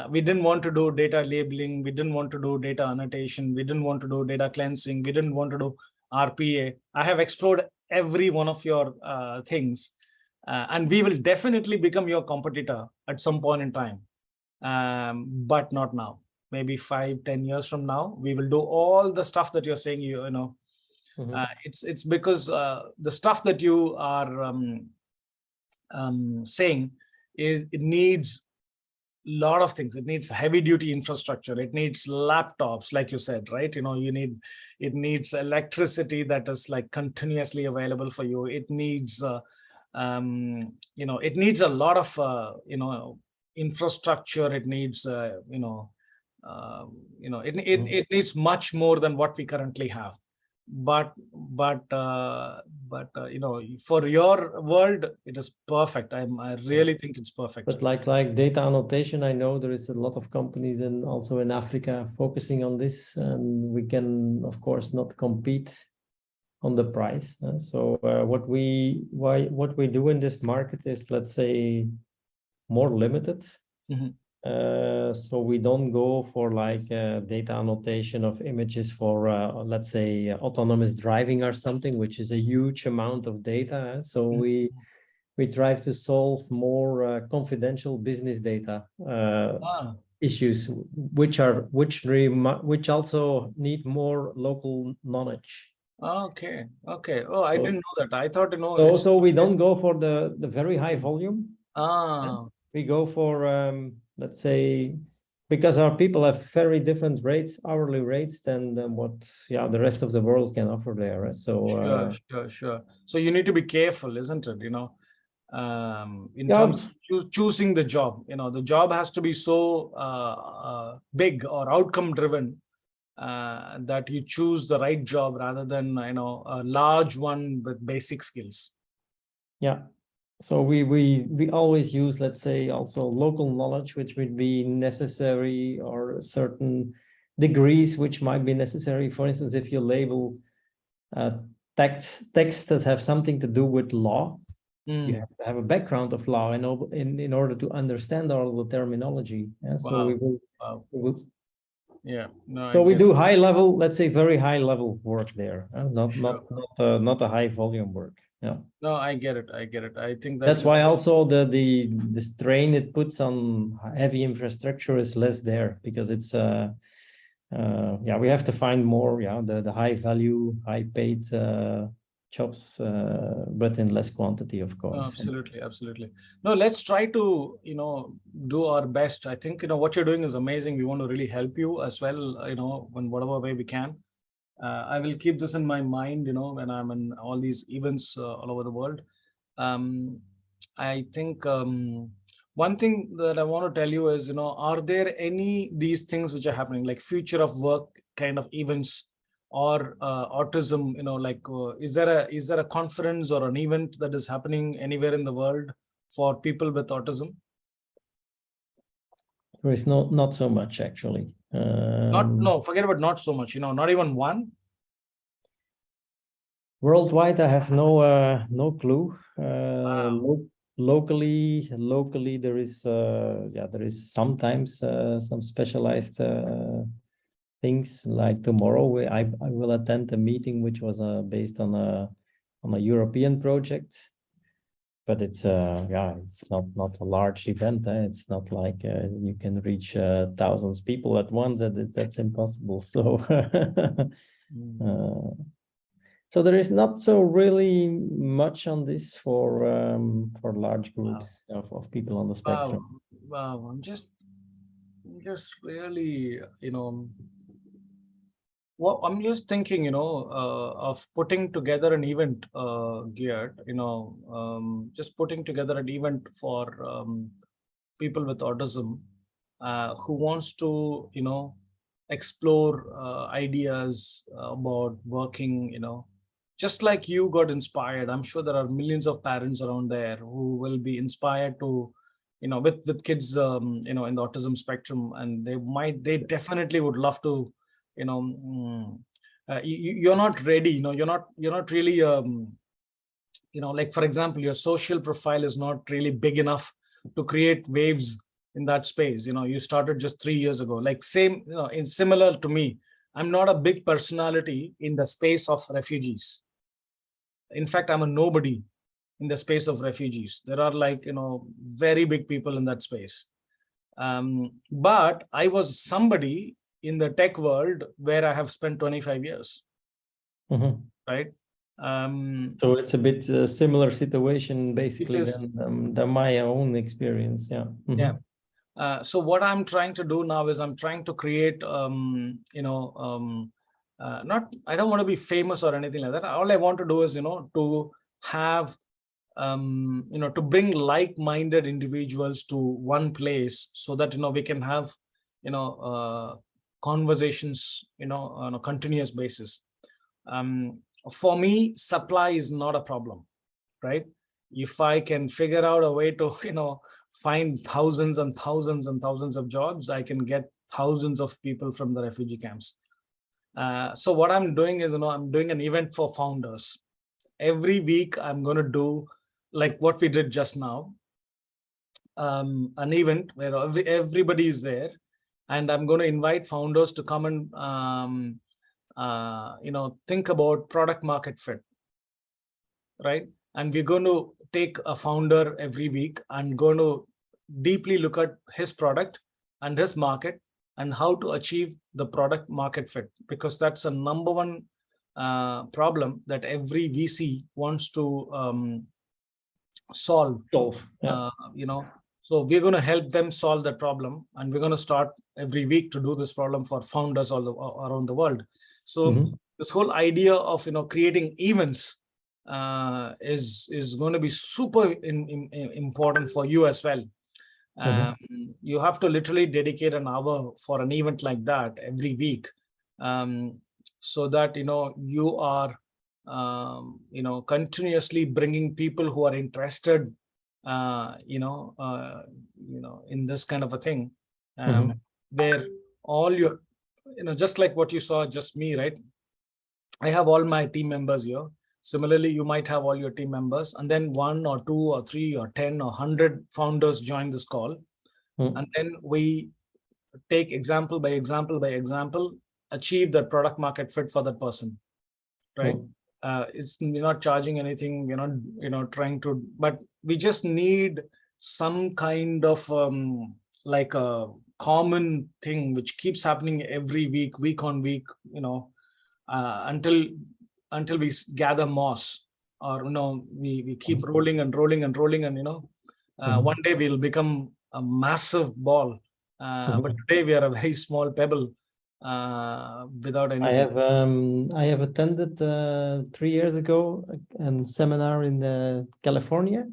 S2: We didn't want to do data labeling. We didn't want to do data annotation. We didn't want to do data cleansing. We didn't want to do RPA. I have explored every one of your things, and we will definitely become your competitor at some point in time, but not now. Maybe 5-10 years from now, we will do all the stuff that you're saying. It's because the stuff that you are saying is, it needs lot of things. It needs heavy duty infrastructure. It needs laptops, like you said, right? It needs electricity that is like continuously available for you. It needs it needs a lot of infrastructure. It needs it needs much more than what we currently have. But for your world, it is perfect. I really think it's perfect.
S1: But like data annotation, I know there is a lot of companies and also in Africa focusing on this, and we can of course not compete on the price. So what we do in this market is, let's say, more limited. So we don't go for like data annotation of images for let's say autonomous driving or something, which is a huge amount of data. So we try to solve more confidential business data issues, which also need more local knowledge.
S2: Okay. Oh, I didn't know that. I thought
S1: So we don't go for the very high volume. We go for let's say, because our people have very different rates, hourly rates, than what the rest of the world can offer there. So
S2: sure. So you need to be careful, isn't it? In terms of choosing the job, the job has to be so big or outcome driven that you choose the right job rather than a large one with basic skills.
S1: Yeah. So we always use, let's say, also local knowledge, which would be necessary, or certain degrees which might be necessary. For instance, if you label texts that have something to do with law, you have to have a background of law in order to understand all the terminology. So we will.
S2: Yeah. No,
S1: so we do high level, let's say very high level work there, not a high volume work. Yeah.
S2: No, I get it. I think
S1: that's why also the strain it puts on heavy infrastructure is less there, because it's we have to find more the high value, high paid jobs, but in less quantity, of course.
S2: Absolutely. No, let's try to do our best. I think what you're doing is amazing. We want to really help you as well, in whatever way we can. I will keep this in my mind, when I'm in all these events all over the world. I think one thing that I want to tell you is, are there any these things which are happening, like future of work kind of events, or autism? Is there a conference or an event that is happening anywhere in the world for people with autism?
S1: There is not so much, actually.
S2: Forget about not so much. Not even one.
S1: Worldwide, I have no clue. Locally, there is sometimes some specialized things. Like tomorrow, I will attend a meeting which was based on a European project, but it's not a large event. It's not like you can reach thousands of people at once. That's impossible. So. So there is not so really much on this for large groups of people on the spectrum.
S2: Wow. I'm just really, well, I'm just thinking, of putting together an event geared, just putting together an event for people with autism who wants to, explore ideas about working, just like you got inspired. I'm sure there are millions of parents around there who will be inspired to, with kids, in the autism spectrum, and they definitely would love to, you're not ready, you're not really, like, for example, your social profile is not really big enough to create waves in that space. You started just 3 years ago, like same, similar to me. I'm not a big personality in the space of refugees. In fact, I'm a nobody in the space of refugees. There are like, very big people in that space. But I was somebody in the tech world where I have spent 25 years, right?
S1: So it's a bit similar situation, basically,
S2: is.
S1: than my own experience. Yeah.
S2: Yeah. So what I'm trying to do now is I'm trying to create, I don't want to be famous or anything like that. All I want to do is, to have, to bring like-minded individuals to one place so that, we can have, conversations, on a continuous basis. For me, supply is not a problem, right? If I can figure out a way to, find thousands and thousands and thousands of jobs, I can get thousands of people from the refugee camps. So what I'm doing is, I'm doing an event for founders. Every week, I'm going to do like what we did just now, an event where everybody is there, and I'm going to invite founders to come and, think about product market fit, right? And we're going to take a founder every week and going to deeply look at his product and his market and how to achieve the product market fit, because that's a number one problem that every VC wants to solve.
S1: Yeah.
S2: So we're going to help them solve that problem, and we're going to start every week to do this problem for founders around the world. So this whole idea of creating events is going to be super important for you as well. You have to literally dedicate an hour for an event like that every week, so that you are continuously bringing people who are interested in this kind of a thing, where all your just like what you saw, just me, right? I have all my team members here. Similarly, you might have all your team members, and then 1 or 2 or 3 or 10 or 100 founders join this call. And then we take example by example by example, achieve that product market fit for that person, right? We're not charging anything, we're not, trying to, but we just need some kind of like a common thing which keeps happening every week on week, until we gather moss, or we keep rolling and rolling and rolling, and one day we'll become a massive ball, but today we are a very small pebble without anything.
S1: I have attended 3 years ago a seminar in California,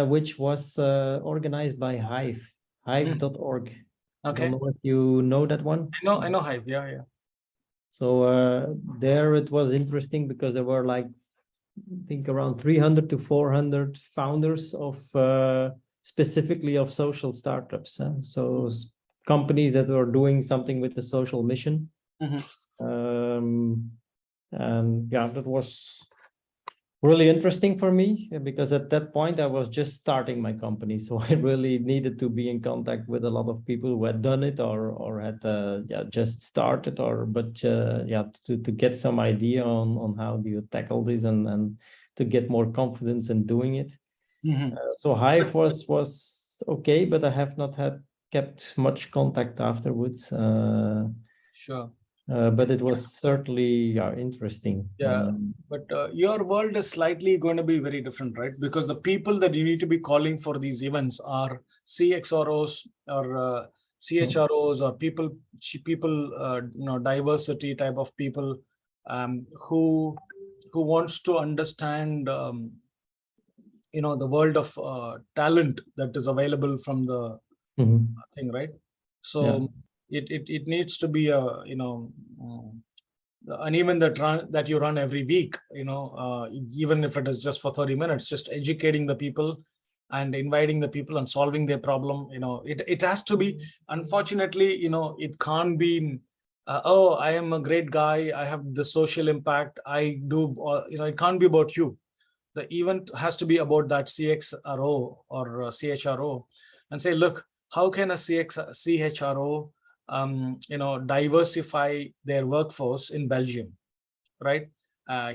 S1: which was organized by hive.org.
S2: Okay.
S1: I don't know if you know that one.
S2: I know Hive. Yeah.
S1: So there it was interesting because there were like, I think around 300 to 400 founders of specifically of social startups. So companies that were doing something with the social mission. And yeah, that was really interesting for me, because at that point I was just starting my company, so I really needed to be in contact with a lot of people who had done it or had just started, to get some idea on how do you tackle this and to get more confidence in doing it. So Hive was okay, but I have not kept much contact afterwards.
S2: Sure.
S1: But it was certainly interesting.
S2: Yeah, but your world is slightly going to be very different, right? Because the people that you need to be calling for these events are CXROs or CHROs or people, diversity type of people who wants to understand, the world of talent that is available from the thing, right? So it needs to be a, and even that you run every week, even if it is just for 30 minutes, just educating the people and inviting the people and solving their problem. It has to be, unfortunately, it can't be, oh, I am a great guy, I have the social impact, I do, it can't be about you. The event has to be about that CXRO or CHRO and say, look, how can a CHRO diversify their workforce in Belgium, right?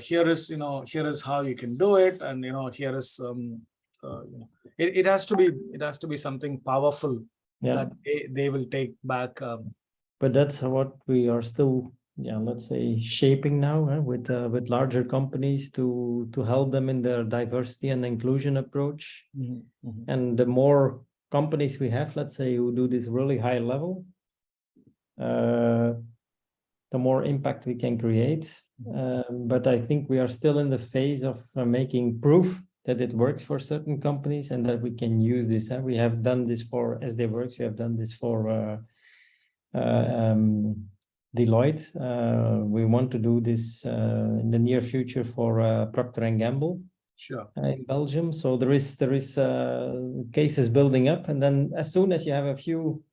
S2: here is, here is how you can do it, and here is it has to be something powerful that they will take back.
S1: But that's what we are still, let's say, shaping now with larger companies to help them in their diversity and inclusion approach. And the more companies we have, let's say, who do this really high level, the more impact we can create. But I think we are still in the phase of making proof that it works for certain companies and that we can use this. We have done this for SD Works. We have done this for Deloitte. We want to do this in the near future for Procter & Gamble.
S2: Sure.
S1: In Belgium. So there is cases building up, and then as soon as you have a few,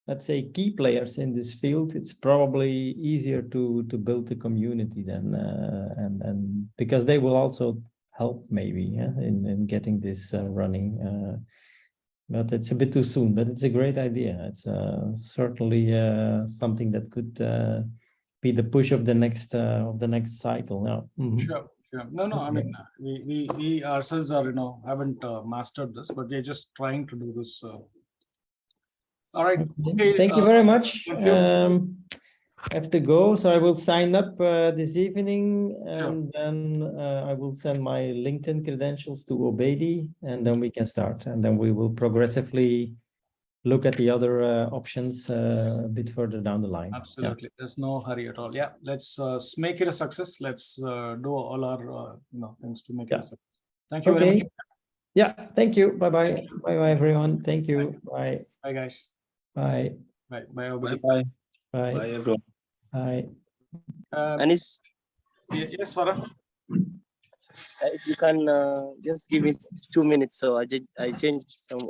S1: let's say, key players in this field, it's probably easier to build a community then, and because they will also help maybe in getting this running. But it's a bit too soon. But it's a great idea. It's certainly something that could be the push of the next cycle. Yeah.
S2: Sure. No. I mean, we ourselves are haven't mastered this, but we're just trying to do this. All right. Okay.
S1: Thank you very much.
S2: Thank you.
S1: I have to go, so I will sign up this evening, and
S2: Sure.
S1: then I will send my LinkedIn credentials to Obedi, and then we can start, and then we will progressively look at the other options a bit further down the line.
S2: Absolutely. There's no hurry at all. Yeah. Let's make it a success. Let's do all our things to make it a success. Thank you very much.
S1: Yeah. Thank you. Bye-bye.
S2: Thank you.
S1: Bye-bye, everyone. Thank you.
S2: Thank you.
S1: Bye.
S2: Bye, guys.
S1: Bye.
S2: Bye. Bye, Obedi.
S4: Bye.
S1: Bye.
S4: Bye, everyone.
S1: Bye.
S4: Anis,
S2: Yes, Farah.
S4: if you can just give me 2 minutes, so I changed some